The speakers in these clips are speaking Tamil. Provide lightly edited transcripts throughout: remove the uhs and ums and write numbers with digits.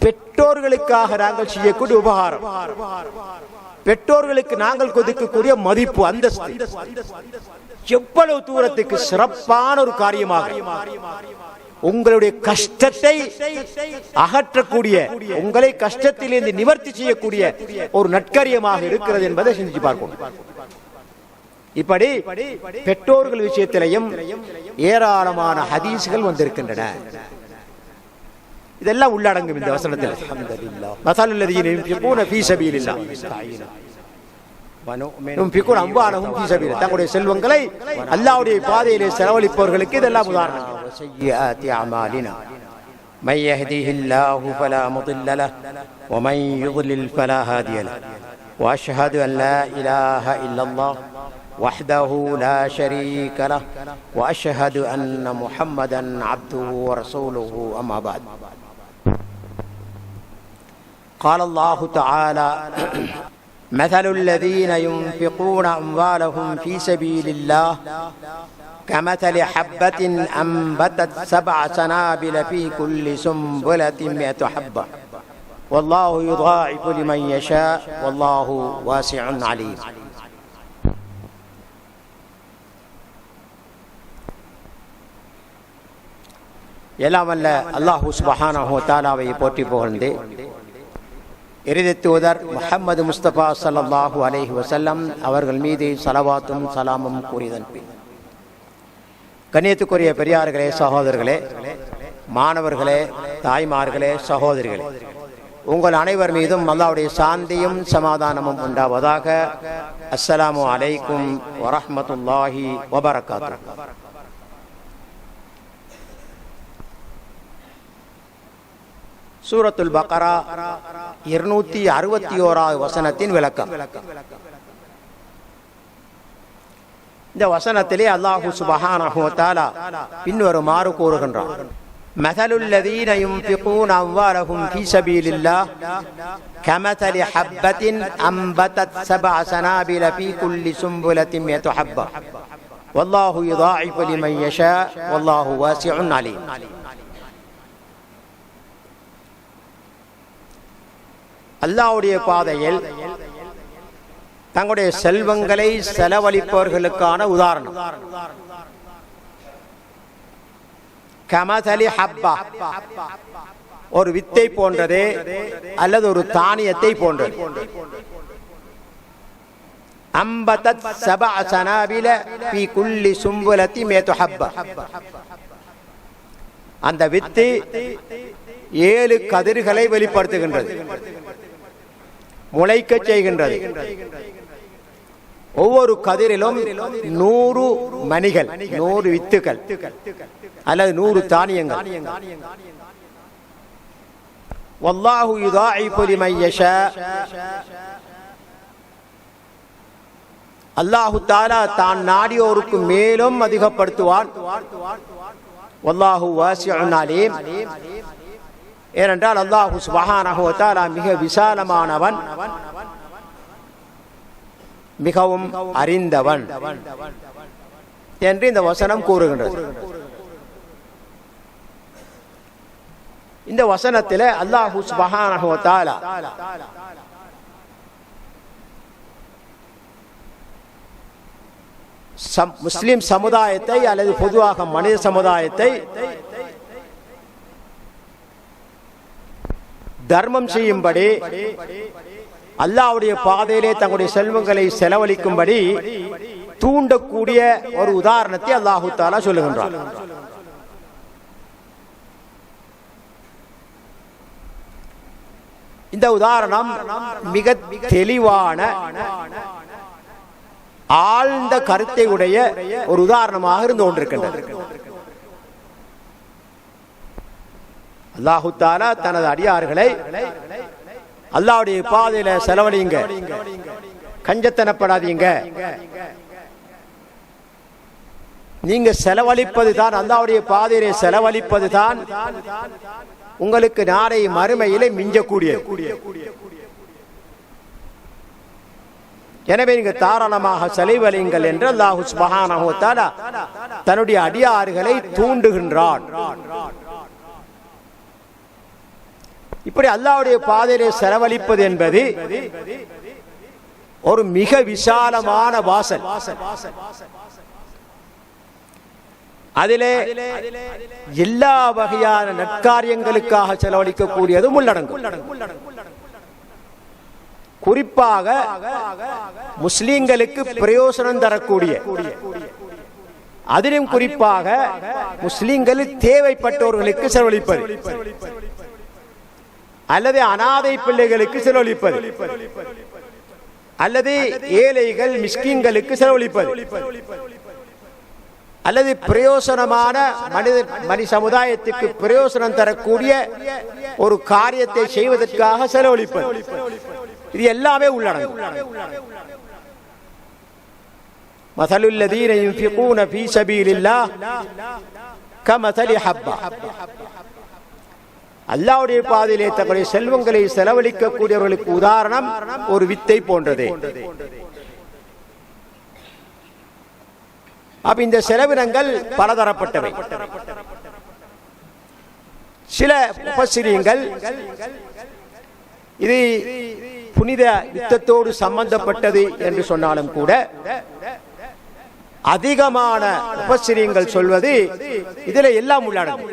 பெற்றோர்களுக்காக நாங்கள் செய்யக்கூடிய உபகாரம், பெற்றோர்களுக்கு நாங்கள் கொடுக்கக்கூடிய மதிப்பு, அந்தஸ்து எவ்வளவு தூரத்துக்கு சிறப்பான ஒரு காரியமாக உங்களுடைய கஷ்டத்தை அகற்றக்கூடிய, உங்களை கஷ்டத்திலிருந்து நிவர்த்தி செய்யக்கூடிய ஒரு நற்காரியமாக இருக்கிறது என்பதை சிந்திச்சு பார்க்கணும். இப்படி பெற்றோர்கள் விஷயத்திலையும் ஏராளமான ஹதீஸ்கள் வந்திருக்கின்றன. இதெல்லாம் உள்ளடங்கும் இந்த வசனத்தில். மஸலுல்லதீன யுன்ஃபிகூன ஃபீ ஸபீலில்லாஹ் யுன்ஃபிகூன அம்வாலஹும் ஃபீ ஸபீலில்லாஹ், தங்களுடைய செல்வங்களை அல்லாஹ்வுடைய பாதையிலே செலவழிப்பவர்களுக்கு இதெல்லாம் உதாரணம். வஸய்யிஆத்தி அமாலினா மன் யஹ்திஹில்லாஹு ஃபலா முضில்ல லஹு வ மன் யுضلل ஃபலா ஹாதிய லஹு வ அஷ்ஹது அன் லா இலாஹ இல்லல்லாஹ் وحده لا شريك له وأشهد أن محمدا عبده ورسوله أما بعد. قال الله تعالى مثل الذين ينفقون أموالهم في سبيل الله كمثل حبة أنبتت 7 سنابل في كل سنبلة 100 حبة والله يضاعف لمن يشاء والله واسع عليم. எல்லாம் வல்ல அல்லாஹ் சுப்ஹானஹு வ தஆலாவை போற்றி புகழ்ந்து இறுதி தூதர் முஹம்மது முஸ்தபா ஸல்லல்லாஹு அலைஹி வஸல்லம் அவர்கள் மீது ஸலவாத்தும் சலாமும் கூறியதன் பின், கண்ணியத்துக்குரிய பெரியார்களே, சகோதரர்களே, மாணவர்களே, தாய்மார்களே, சகோதரிகளே, உங்கள் அனைவர் மீதும் அல்லாஹ்வுடைய சாந்தியும் சமாதானமும் உண்டாவதாக. அஸ்ஸலாமு அலைக்கும் வரஹ்மத்துல்லாஹி வபரகாத்துஹு. சூரத்துல் பக்ரா 261வது வசனத்தின் விளக்கம். இந்த வசனத்திலே அல்லாஹ் சுப்ஹானஹு வ தஆலா பின்வருமாறு கூறுகின்றார்: மஸலுல்லதீன யுன்ஃபிகூன அம்வாலஹும் ஃபீ ஸபீலில்லாஹ் கமஸலி ஹப்பத்தின் அம்பதத் 7 சனாபில ஃபீ குல்லி சும்புலத்தின் 100 ஹப்பா வல்லாஹு யுதாஇஃபு லிமன் யஷா வல்லாஹு வாசிஉன் அலீம். அல்லாஹ்வுடைய பாதையில் தங்களுடைய செல்வங்களை செலவழிப்பவர்களுக்கான உதாரணம் கமஸலி ஹப்பா, ஒரு வித்தை போன்றதே அல்லது ஒரு தானியத்தை போன்றது. அம்பதத் 7 சனாபில ஃபீ குல்லி சும்புலத்தி 100 ஹப்பா, அந்த வித்து 7 கதிர்களை வெளிப்படுத்துகின்றது, முளைக்க செய்கின்றது. ஒவ்வொரு கதிரிலும் 100 மணிகள், 100 வித்துக்கள் அல்லது 100 தானியங்கள். வல்லாஹு யுதாஇஃபு லிமன் யஷா, அல்லாஹு தஆலா தான் நாடியோருக்கு மேலும் அதிகப்படுத்துவான். வல்லாஹு வாசிஉன் அலீம், ஏனென்றால் அல்லாஹ் சுப்ஹானஹு வ தஆலா மிக விசாலமானவன், மிகவும் அறிந்தவன் என்று இந்த வசனம் கூறுகின்றது. இந்த வசனத்தில் அல்லாஹ் சுப்ஹானஹு வ தஆலா முஸ்லிம் சமுதாயத்தை அல்லது பொதுவாக மனித சமுதாயத்தை தர்மம் செய்யும்படி, அல்லாஹ்வுடைய பாதையிலே தங்களுடைய செல்வங்களை செலவழிக்கும்படி தூண்டக்கூடிய ஒரு உதாரணத்தை அல்லாஹ் தஆலா சொல்லுகின்றார். இந்த உதாரணம் மிக தெளிவான ஆழ்ந்த கருத்தை உடைய ஒரு உதாரணமாக இருந்து கொண்டிருக்கின்றது. அல்லாஹு தஆலா தனது அடியார்களை அல்லாஹ்வுடைய பாதையில செலவழிங்க, கஞ்சத்தனப்படாதீங்க, நீங்க செலவழிப்பது தான், அல்லாஹ்வுடைய பாதையிலே செலவழிப்பது தான் உங்களுக்கு நாளை மறுமையிலே மிஞ்சக்கூடிய. எனவே நீங்க தாராளமாக செலவழியுங்கள் என்று அல்லாஹ் சுப்ஹானஹு வ தஆலா தன்னுடைய அடியார்களை தூண்டுகின்றான். இப்படி அல்லாஹ்வுடைய பாதையிலே செலவழிப்பது என்பது ஒரு மிக விசாலமான வாசல். அதிலே எல்லா வகையான நற்காரியங்களுக்காக செலவழிக்கக்கூடியதும் உள்ளடங்கும். குறிப்பாக முஸ்லிம்களுக்கு பிரயோசனம் தரக்கூடிய, அதிலும் குறிப்பாக முஸ்லிம்களுக்கு தேவைப்பட்டவர்களுக்கு செலவழிப்பது, அல்லது அனாதை பிள்ளைகளுக்கு செலவழிப்பது, அல்லது ஏழைகள் மிஸ்கின்களுக்கு செலவழிப்பது, அல்லது பிரயோசனமான மனித சமுதாயத்துக்கு பிரயோசனம் தரக்கூடிய ஒரு காரியத்தை செய்வதற்காக செலவழிப்பது, இது எல்லாமே உள்ளடங்கும். மஸலுல் லதீன யுன்ஃபிகூன ஃபீ ஸபீலில்லாஹ் கமஸலி ஹப்பா, அல்லாஹ்வுடைய பாதையிலே தங்களுடைய செல்வங்களை செலவழிக்கக்கூடியவர்களுக்கு உதாரணம் ஒரு வித்தை போன்றதே. அப்ப இந்த செலவினங்கள் பலதரப்பட்டவை. சில முஃபஸ்ஸிரீன்கள் இது புனித யுத்தத்தோடு சம்பந்தப்பட்டது என்று சொன்னாலும் கூட, அதிகமான முஃபஸ்ஸிரீன்கள் சொல்வது இதில் எல்லாம் உள்ளடங்கும்.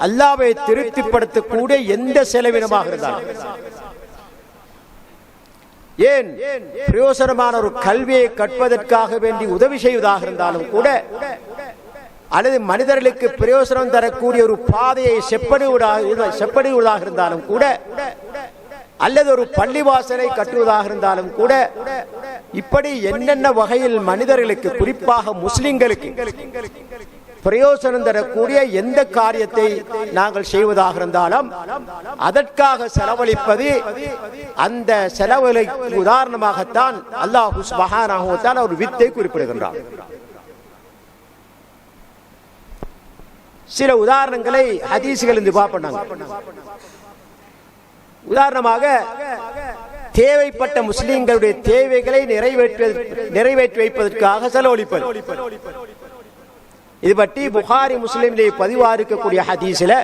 அல்லாஹ்வை திருப்திப்படுத்தக்கூடிய எந்த செலவினமாக இருந்தாலும், ஏன் பிரயோசனமான ஒரு கல்வியை கற்பதற்காக வேண்டி உதவி செய்வதாக இருந்தாலும் கூட, அல்லது மனிதர்களுக்கு பிரயோசனம் தரக்கூடிய ஒரு பாதையை செப்பனிடுவதாக இருந்தாலும் கூட, அல்லது ஒரு பள்ளிவாசலை கட்டுவதாக இருந்தாலும் கூட, இப்படி என்னென்ன வகையில் மனிதர்களுக்கு, குறிப்பாக முஸ்லிம்களுக்கு பிரயோசனம் தரக்கூடிய எந்த காரியத்தை நாங்கள் செய்வதாக இருந்தாலும் அதற்காக செலவழிப்பது, அந்த செலவுகளை உதாரணமாகத்தான் அல்லாஹ் சுப்ஹானஹு வ தஆலா ஒரு வித்தை குறிப்பிடுகின்றார். சில உதாரணங்களை ஹதீஸ்கள் இருந்து பார்ப்போம். உதாரணமாக, தேவைப்பட்ட முஸ்லிம்களுடைய தேவைகளை நிறைவேற்றி வைப்பதற்காக செலவழிப்பது. இது பற்றி புகாரி முஸ்லிமிலே பதிவாக இருக்கக்கூடிய ஹதீஸில்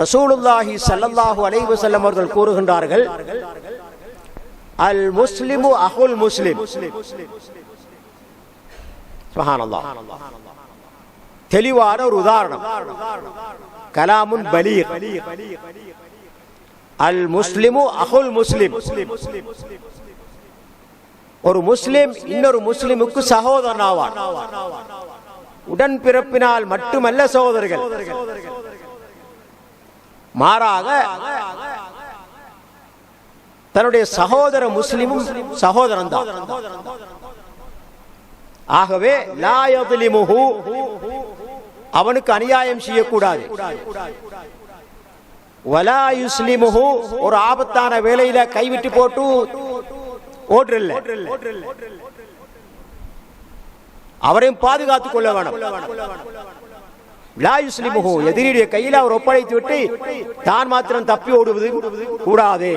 ரசூலுல்லாஹி ஸல்லல்லாஹு அலைஹி வஸல்லம் அவர்கள் கூறுகின்றார்கள், அல் முஸ்லிமு அஹுல் முஸ்லிம். சுப்ஹானல்லாஹ், தெளிவான ஒரு உதாரணம், கலாமுன் பலீக். அல் முஸ்லிமு அஹுல் முஸ்லிம், ஒரு முஸ்லிம் இன்னொரு முஸ்லிமுக்கு சகோதரன் ஆவான். உடன்பிறப்பினால் மட்டுமல்ல சகோதரர்கள், மாறாக தன்னுடைய சகோதர முஸ்லிமும் சகோதரன் தான். ஆகவே லா யظ்லிமுஹு, அவனுக்கு அநியாயம் செய்யக்கூடாது. வலா யுஸ்லிமுஹு, ஒரு ஆபத்தான வேலையில கைவிட்டு போட்டு ஓடுறல்ல, அவரையும் பாதுகாத்துக் கொள்ள வேணும். லா யுஸ்லிமுஹு, எதிரியுடைய கையில் அவர் ஒப்படைத்து விட்டு தான் மாத்திரம் தப்பி ஓடுவது கூடாது.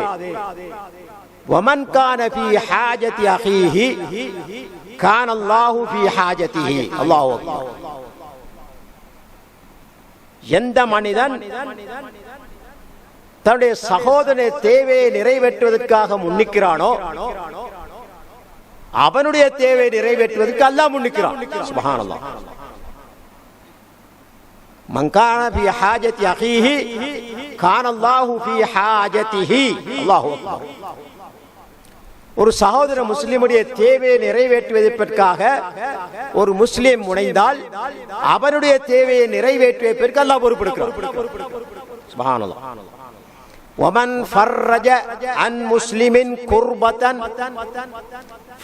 வமன் கான ஃபீ ஹாஜதி அஹீஹி கான அல்லாஹு ஃபீ ஹாஜதிஹி. அல்லாஹு அக்பர். எந்த மனிதன் தன்னுடைய சகோதரனை தேவையை நிறைவேற்றுவதற்காக முன்னிக்கிறானோ, அவனுடைய தேவையை நிறைவேற்றுவதற்கு அல்லாஹ் முன்னிக்கிறான். சுப்ஹானல்லாஹ். மன் கான ஃபீ ஹாஜதி அஹீஹி கான அல்லாஹு ஃபீ ஹாஜதிஹி. அல்லாஹு அக்பர். ஒரு சகோதர முஸ்லிமுடைய தேவையை நிறைவேற்றுவதற்காக ஒரு முஸ்லிம் முனைந்தால் அவனுடைய தேவையை நிறைவேற்றுவதற்கு அல்லாஹ் பொறுப்பெடுக்கிறான். சுப்ஹானல்லாஹ். ومن فرج عن مسلم كربة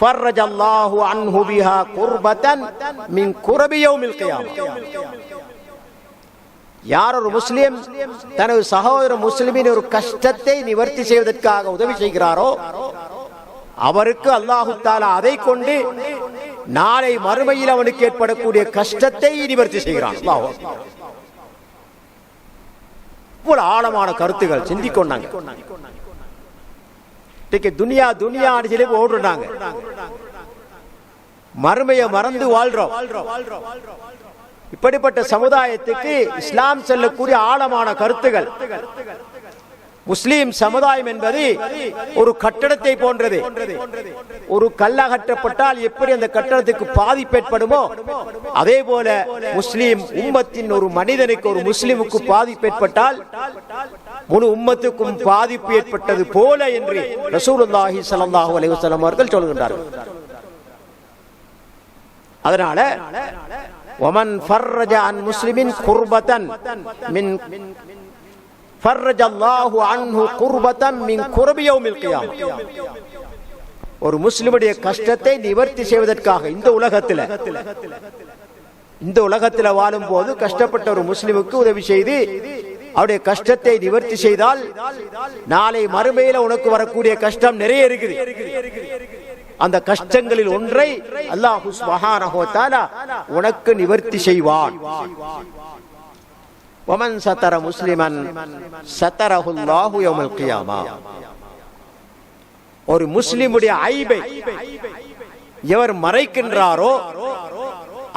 فرج الله عنه بها كربة من كرب يوم القيامة. யார் ஒரு முஸ்லிம் தனது சகோதர முஸ்லிமின் ஒரு கஷ்டத்தை நிவர்த்தி செய்வதற்காக உதவி செய்கிறாரோ, அவருக்கு அல்லாஹு தஆலா அதை கொண்டு நாளை மறுமையில் அவனுக்கு ஏற்படக்கூடிய கஷ்டத்தை நிவர்த்தி செய்கிறான். அல்லாஹ் இவ்வளவு ஆழமான கருத்துகள் சிந்திக்கொண்டாங்க. துனியா துனியா சொல்லி ஓடுறாங்க, மறுமையை மறந்து வாழ்றோம். இப்படிப்பட்ட சமுதாயத்துக்கு இஸ்லாம் சொல்லக்கூடிய ஆழமான கருத்துகள், முஸ்லிம் சமுதாயம் என்பது ஒரு கட்டடத்தை போன்றது. ஒரு கல் அகற்றப்பட்டால் எப்படி அந்த கட்டடத்துக்கு பாதிப்பு ஏற்படுமோ அதே போல முஸ்லிம் உம்மத்தின் ஒரு மனிதனுக்கு, ஒரு முஸ்லிமுக்கு பாதிப்பு ஏற்பட்டால் முழு உம்மத்துக்கும் பாதிப்பு ஏற்பட்டது போல என்று ரசூலுல்லாஹி ஸல்லல்லாஹு அலைஹி வஸல்லம் அவர்கள் சொல்கின்றார்கள். அதனால வமன் ஃபர்ரஜ அன் முஸ்லிமின் குர்பத்தன் மின் ஃபர்ரஜல்லாஹு அன்ஹு குர்பத்தன் மின் குர்பி யௌமில் கியாமah. ஒரு முஸ்லிமுடைய கஷ்டத்தை நிவர்த்தி செய்வதற்காக இந்த உலகத்தில் வாழும் போது கஷ்டப்பட்ட ஒரு முஸ்லிமுக்கு உதவி செய்து அவருடைய கஷ்டத்தை நிவர்த்தி செய்தால் நாளை மறுமையில உனக்கு வரக்கூடிய கஷ்டம் நிறைய இருக்குது. அந்த கஷ்டங்களில் ஒன்றை அல்லாஹ் சுப்ஹானஹு வ தஆலா உனக்கு நிவர்த்தி செய்வான். வமன் சதர முஸ்லிமன் சதரஹுல்லாஹு யௌமல் கியாமah. ஒரு முஸ்லிமுடைய ஐபை எவர் மறைக்கின்றாரோ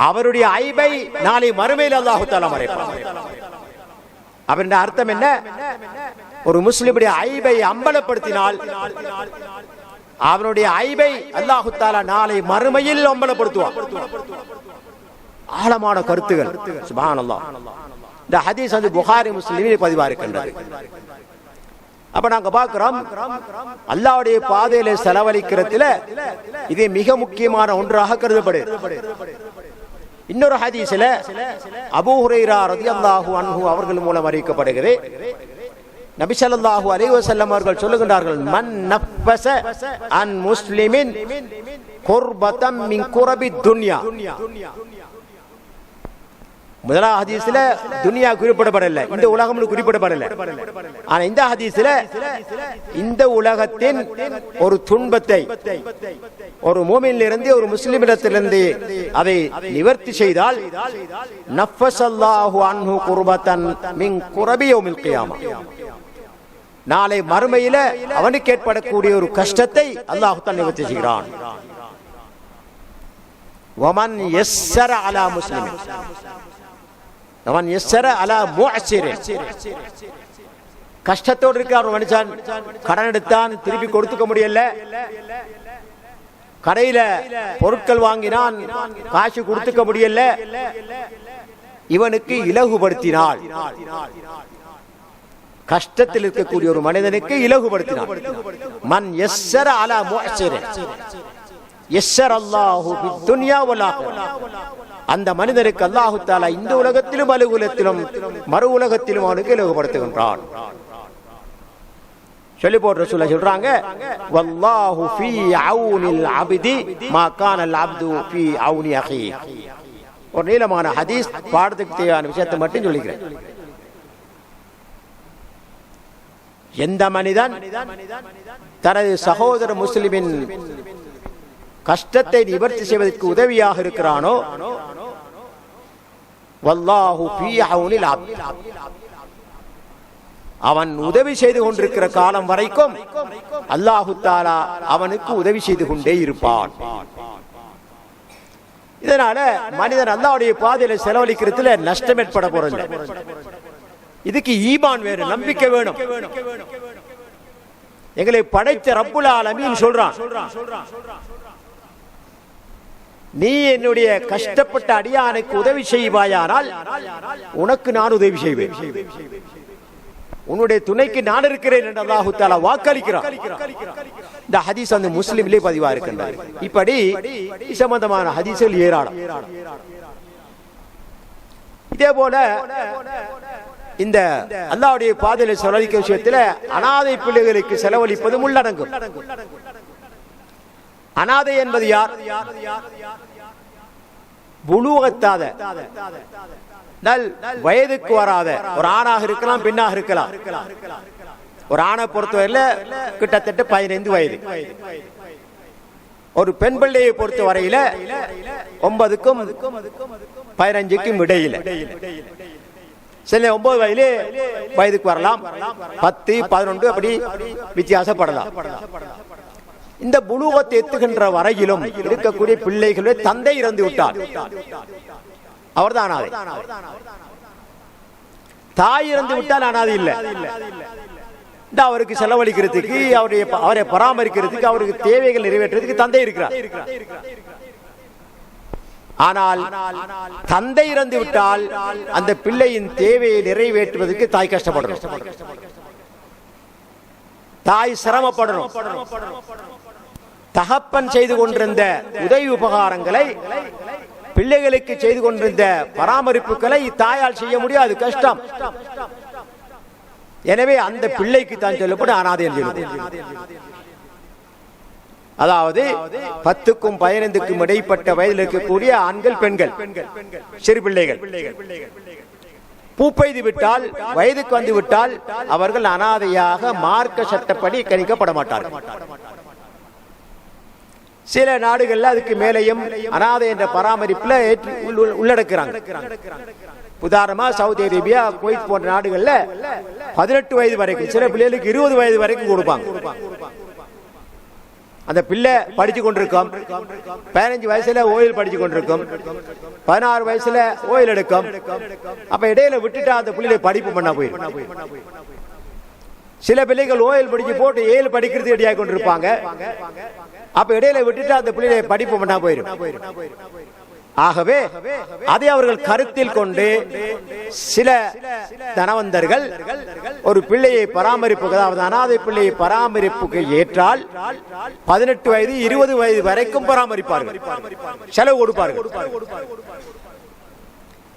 அவருடைய ஐபை நாளை மறுமையில் அல்லாஹ் தஆலா மறைப்பான். அவருடைய அர்த்தம் என்ன? ஒரு முஸ்லிமுடைய ஐபை அம்பலப்படுத்தினால் அவனுடைய ஐபை அல்லாஹ் தஆலா நாளை மறுமையில் அம்பலப்படுத்துவான். ஆழமான கருத்துகள். சுப்ஹானல்லாஹ். இந்த ஹதீஸ் வந்து புகாரி முஸ்லிமில் பதிவா இருக்கின்றது. அப்ப நாங்க பார்க்கிறோம் அல்லாஹ்வுடைய பாதையில செலவழிக்கிறதுல இது மிக முக்கியமான ஒன்றாக கருதப்படுது. இன்னொரு ஹதீஸ்ல அபூ ஹுரைரா ரலியல்லாஹு அன்ஹு அவர்கள் மூலம் அறிவிக்கப்படுகிறது. நபி ஸல்லல்லாஹு அலைஹி வஸல்லம் அவர்கள் சொல்லுகின்றார்கள், மன் நஃபஸ அன் முஸ்லிமின் குர்பத்தம் மின் குரபி துன்யா. முதலாம் ஹதீஸ்ல துன்யா குறிப்பிடப்படல, இந்த உலகம் குறிப்பிடப்படல. ஆனா இந்த ஹதீஸ்ல இந்த உலகத்தின் ஒரு துன்பத்தை ஒரு மூமினிலிருந்து ஒரு முஸ்லிமிடத்திலிருந்து அதை நிவர்த்தி செய்தால் நஃபஸல்லாஹு அன்ஹு குர்பத்தன் மின் குரபி யௌமில் கியாமah. நாளை மறுமையில அவனுக்கு ஏற்படக்கூடிய ஒரு கஷ்டத்தை அல்லாஹ் தஆலா நிவர்த்தி செய்கிறான். வமன் யஸ்ஸர அலா முஸ்லிமின் அவன் யஸ்ஸர அலா முஅஸிரின். கஷ்டத்தோடு இருக்கிற ஒரு மனுஷன் கடன் எடுத்தான், திருப்பி கொடுத்துக்க முடியல, கடையில பொருட்கள் வாங்கினான், காசு கொடுத்துக்க முடியல, இவனுக்கு இலகுபடுத்தினாள். கஷ்டத்தில் இருக்கக்கூடிய ஒரு மனிதனுக்கு இலகுபடுத்தினான். மன் யஸ்ஸர அலா முஅஸிரின் யஸ்ஸரல்லாஹு ஃபித் துன்யா வல் ஆখিরাহ. அந்த மனிதனுக்கு அல்லாஹ் தஆலா இந்த உலகத்திலும் அலுவலகத்திலும் மறு உலகத்திலும் அவனுக்கு இலகுபடுத்துகின்றான். சொல்லி போட்டு ரசூலுல்லாஹ் சொல்றாங்க, வல்லாஹு ஃபீ அவுனில் அப்தி மா கானல் அப்து ஃபீ அவுனி அஹீ. ஒரு நீளமான ஹதீஸ், பாடத்துக்கு தேவையான விஷயத்தை மட்டும் சொல்லிக்கிறேன். எந்த மனிதன் தனது சகோதர முஸ்லிமின் கஷ்டத்தை நிவர்த்தி செய்வதற்கு உதவியாக இருக்கிறானோ வல்லாஹு ஃபீ அவுனில் அப்த், அவன் உதவி செய்து கொண்டிருக்கிற காலம் வரைக்கும் அல்லாஹ் தஆலா அவனுக்கு உதவி செய்து கொண்டே இருப்பான். இதனால மனிதன் அல்லாஹ்வுடைய பாதையில செலவழிக்கிறதுல நஷ்டம் ஏற்பட போறதில்லை. இதுக்கு ஈமான் வேணும், நம்பிக்கை வேணும். எங்களை படைத்த ரப்புல் ஆலமீன் சொல்றான், நீ என்னுடைய கஷ்டப்பட்ட அடியானுக்கு உதவி செய்வாயானால் உனக்கு நான் உதவி செய்வேன், உன்னுடைய துணைக்கு நான் இருக்கிறேன் என்று அல்லாஹ் தஆலா வாக்களிக்கிறான். இந்த ஹதீஸ் அந்த முஸ்லிமிலே பதிவா இருக்கின்றது. இப்படி சம்பந்தமான ஹதீஸ்கள் ஏராளம். இதே போல இந்த அல்லாஹ்வுடைய பாதையில செலவழிக்க விஷயத்துல அனாதை பிள்ளைகளுக்கு செலவழிப்பது உள்ளடங்கும். அனாதை என்பது யார்? புலூகத்தாத, வயதுக்கு வராத ஒரு ஆணாக இருக்கலாம், பெண்ணாக இருக்கலாம். ஒரு ஆணை பொறுத்தவரையில கிட்டத்தட்ட 15 வயது, ஒரு பெண் பிள்ளையை பொறுத்த வரையில 9க்கும் 15க்கும் இடையில. சில 9 வயதுக்கு வரலாம், 10, 11 அப்படி வித்தியாசப்படலாம். இந்த புலூகத்தை எத்துகின்ற வரையிலும் இருக்கக்கூடிய பிள்ளைகளுடைய தந்தை இறந்து விட்டார், அவர்தான் அனாதை. தாய் இறந்து விட்டால் அனாதை இல்லை. அவருக்கு செலவழிக்கிறதுக்கு, அவரை பராமரிக்கிறதுக்கு, அவருக்கு தேவைகள் நிறைவேற்றுறதுக்கு தந்தை இருக்கிறார். ஆனால் தந்தை இறந்து விட்டால் அந்த பிள்ளையின் தேவையை நிறைவேற்றுவதற்கு தாய் கஷ்டப்படணும், தாய் சிரமப்படணும். தகப்பன் செய்து கொண்டிருந்த உதவி உபகாரங்களை, பிள்ளைகளுக்கு செய்து கொண்டிருந்த பராமரிப்புகளை தாயால் செய்ய முடியாது, கஷ்டம். எனவே அந்த பிள்ளைக்கு தான் சொல்லப்படும் அனாதை என்று. அதாவது 10க்கும் 15க்கும் இடைப்பட்ட வயதில் இருக்கக்கூடிய ஆண்கள், பெண்கள், சிறு பிள்ளைகள் பூப்பெய்து விட்டால், வயதுக்கு வந்து விட்டால் அவர்கள் அனாதையாக மார்க்க சட்டப்படி கணிக்கப்பட மாட்டார்கள். சில நாடுகள்ல அதுக்கு மேலையும் அனாதை என்ற பராமரிப்புல உள்ளடக்குறாங்க. உதாரணமா சவுதி அரேபியா, குவைத் போன்ற நாடுகள்ல 18 வயது வரைக்கும், சில பிள்ளைகளுக்கு 20 வயது வரைக்கும் கொடுப்பாங்க. அந்த பிள்ளை படிச்சு கொண்டிருக்கும், 15 வயசுல ஓயில் படிச்சு கொண்டிருக்கும், 16 வயசுல ஓயில் எடுக்கும். அப்ப இடையில விட்டுட்டா அந்த பிள்ளைகளை படிப்பு பண்ண போயிடும். சில பிள்ளைகள் ஓயில் படிச்சு போட்டு 7 படிக்கிறது ரெடியாக கொண்டிருப்பாங்க. அப்ப இடையில விட்டுட்டா அந்த பிள்ளைகளை படிப்பு பண்ண போயிடும். ஆகவே அதை அவர்கள் கருத்தில் கொண்டு சில தனவந்தர்கள் ஒரு பிள்ளையை பராமரிப்புக்கு, அதாவது அனாதை பிள்ளையை பராமரிப்புக்கு ஏற்றால் 18 வயது 20 வயது வரைக்கும் பராமரிப்பார்கள், செலவு கொடுப்பார்கள்.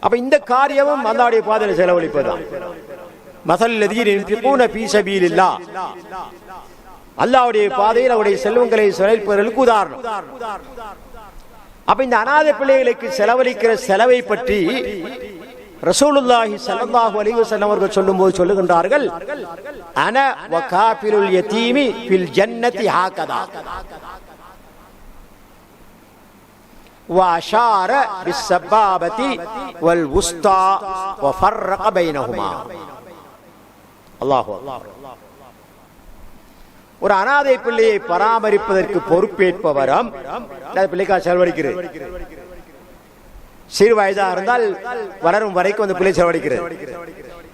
அப்ப இந்த காரியமும் அல்லாஹ்வுடைய பாதையில் செலவழிப்பதுதான். மஸல்லதீன யுன்ஃபிகூன ஃபீ ஸபீலில்லாஹ், அல்லாஹ்வுடைய பாதையில் அவருடைய செல்வங்களை செலவழிப்பவர்களுக்கு உதாரணம். அப்ப இந்த அனாதை பிள்ளைகளுக்கு செலவழிக்கிற செலவை பற்றி ரசூலுல்லாஹி ஸல்லல்லாஹு அலைஹி வஸல்லம் அவர்கள் சொல்லும்போது சொல்லுகின்றார்கள், அன வ காஃபிலுல் யதீமி ஃபில் ஜன்னதி ஹாகதா வ அஷார பிஸ்ஸபாபதி வல் உஸ்தா வ ஃபர்ரக பைனஹுமா. அல்லாஹு அக்பர். ஒரு அனாதை பிள்ளையை பராமரிப்பதற்கு பொறுப்பேற்பவரும் பிள்ளைக்காக செலவழிக்கிறது. சிறு வயதா இருந்தால் வளரும் வரைக்கும் அந்த பிள்ளை செலவழிக்கிறது.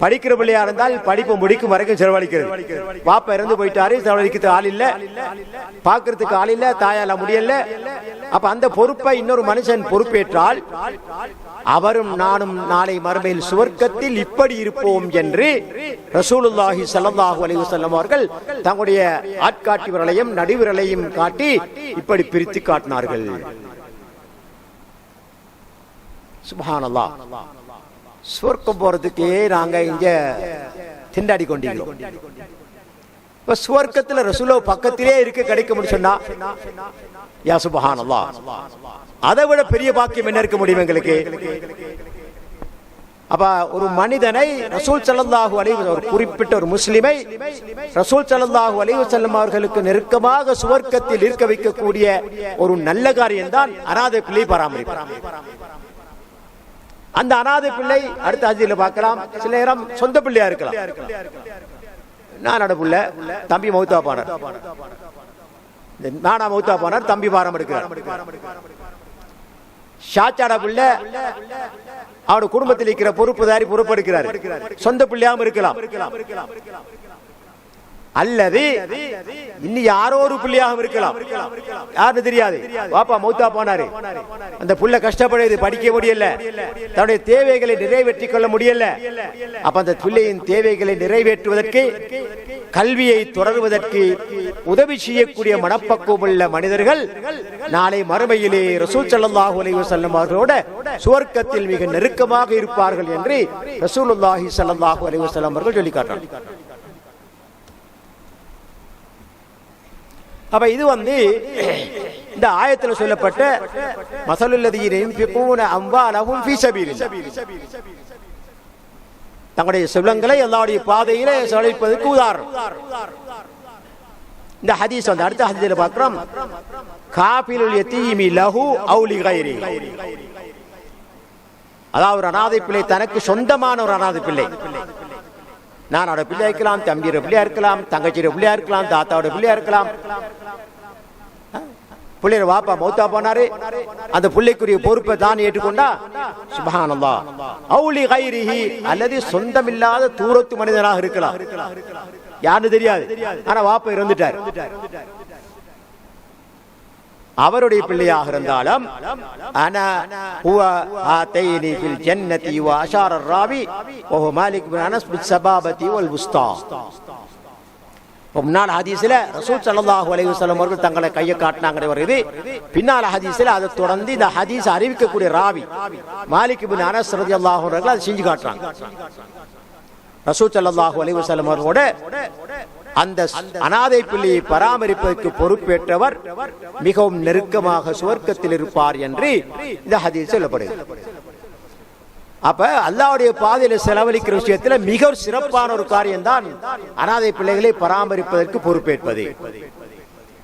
படிக்கிற பிள்ளையா இருந்தால் படிப்பு முடிக்கும் வரைக்கும் செலவழிக்கிறது. பாப்பா இறந்து போயிட்டாரு, செலவழிக்கிறதுக்கு ஆள் இல்ல, பாக்குறதுக்கு ஆள் இல்ல, தாயால முடியல. அப்ப அந்த பொறுப்பை இன்னொரு மனுஷன் பொறுப்பேற்றால் அவரும் நானும் நாளை மறுமையில் சுவர்க்கத்தில் இப்படி இருப்போம் என்று ரசூலுல்லாஹி ஸல்லல்லாஹு அலைஹி வஸல்லம் அவர்கள் தங்களுடைய ஆட்காட்டி விரலையும் நடுவிரலையும் காட்டி இப்படி பிரித்து காட்டினார்கள். சுப்ஹானல்லாஹ். சுவர்க்கம் போறதுக்கே நாங்க இங்க திண்டாடி கொண்டிருக்கிறோம். இப்ப சுவர்க்கத்துல ரசூலோ பக்கத்திலே இருக்க கிடைக்க முடியும் சொன்னா, யா சுப்ஹானல்லாஹ், அதை விட பெரிய பாக்கியம் என்ன இருக்க முடியும் எங்களுக்கு? அப்ப ஒரு மனிதனை ரசூல் ஸல்லல்லாஹு அலைஹி வஸல்லம், ஒரு குறிப்பிட்ட ஒரு முஸ்லிமை ரசூல் ஸல்லல்லாஹு அலைஹி வஸல்லம் அவர்களுக்கு நெருக்கமாக சுவர்க்கத்தில் இருக்க வைக்கக்கூடிய ஒரு நல்ல காரியம் தான் அனாதை பிள்ளை பராமரிப்பு. அந்த அனாதை பிள்ளை அடுத்த ஹஜ்ஜில பார்க்கலாம், சில நேரம் சொந்த பிள்ளையா இருக்கலாம். நானோட புள்ள தம்பி மௌத்தா போனார், நானா மௌத்தா போனார், தம்பி பாரம் எடுக்கிறார். ஷாச்சாட பிள்ளை அவரோட குடும்பத்தில் இருக்கிற பொறுப்புதாரி பொறுப்பெடுக்கிறார். சொந்த பிள்ளையாம இருக்கலாம், அல்லது இன்னும் யாரோ ஒரு பிள்ளையாக இருக்கலாம், யாருன்னு தெரியாது. பாப்பா மௌத்தா போனாரு, அந்த புள்ள கஷ்டப்படுது, படிக்க முடியல, தன்னுடைய தேவைகளை நிறைவேற்றிக் கொள்ள முடியல. அப்ப அந்த பிள்ளையின் தேவைகளை நிறைவேற்றுவதற்கு, கல்வியை தொடர்வதற்கு உதவி செய்யக்கூடிய மனப்பக்குவம் உள்ள மனிதர்கள் நாளை மறுமையிலே ரசூல் ஸல்லல்லாஹு அலைஹி வஸல்லம் அவர்களோட சுவர்க்கத்தில் மிக நெருக்கமாக இருப்பார்கள் என்று ரசூலுல்லாஹி ஸல்லல்லாஹு அலைஹி வஸல்லம் அவர்கள் சொல்லி காட்டுறாங்க. அப்ப இது இந்த ஆயத்தில் சொல்லப்பட்ட மஸலுல்லதீன யுன்ஃபிகூன அம்வாலஹும் ஃபீ ஸபீலில்லாஹ், தங்களுடைய செல்வங்களை அல்லாஹ்வுடைய பாதையிலே செலவழிப்பதற்கு உதாரணம். இந்த ஹதீஸ் அடுத்த ஹதீஸ்ல பார்க்கிறோம், காஃபிலுல் யதீமி லஹு அவு லிகைரி, அதாவது ஒரு அனாதை பிள்ளை, தனக்கு சொந்தமான ஒரு அனாதை பிள்ளை, நானோட பிள்ளையா இருக்கலாம், தம்பியோட பிள்ளையா இருக்கலாம், தங்கச்சியோட பிள்ளையா இருக்கலாம், தாத்தாவோட பிள்ளையா இருக்கலாம். பிள்ளைய வாப்பா மௌத்தா போனாரு, அந்த பிள்ளைக்குரிய பொறுப்பை தான் ஏற்றுக்கொண்டா சுப்ஹானல்லாஹ். அவு லிகைரிஹி, அல்லது சொந்தமில்லாத தூரத்து மனிதனாக இருக்கலாம். யாருன்னு தெரியாது. ஆனா வாப்பா இறந்துட்டார். அவருடைய பிள்ளையாக இருந்தாலும் அனா ஹுவ ஆதைனி ஃபில் ஜன்னதி வ அஷார الراوي وهو مالك بن انس بالسبابه والوسطى. முன்னால ஹதீஸ்ல ரசூல் ஸல்லல்லாஹு அலைஹி வஸல்லம் அவர்கள் தங்களை கையை காட்டினாங்க வருது. பின்னால ஹதீஸ்ல அதை தொடர்ந்து இந்த ஹதீஸ் அறிவிக்கக்கூடிய ராவி மாலிக் இப்னு அனஸ் ரலியல்லாஹு அன்ஹு அவர்கள் அதை செஞ்சு காட்டுறாங்க. ரசூல் ஸல்லல்லாஹு அலைஹி வஸல்லம் அவர்களோட அந்த அனாதை பிள்ளையை பராமரிப்பதற்கு பொறுப்பேற்றவர் மிகவும் நெருக்கமாக சுவர்க்கத்தில் இருப்பார் என்று இந்த ஹதீஸ் சொல்லப்படுகிறது. அப்ப அல்லாஹ்வுடைய பாதையில செலவழிக்கிற விஷயத்துல மிக சிறப்பான ஒரு காரியம் தான் அனாதை பிள்ளைகளை பராமரிப்பதற்கு பொறுப்பேற்பது.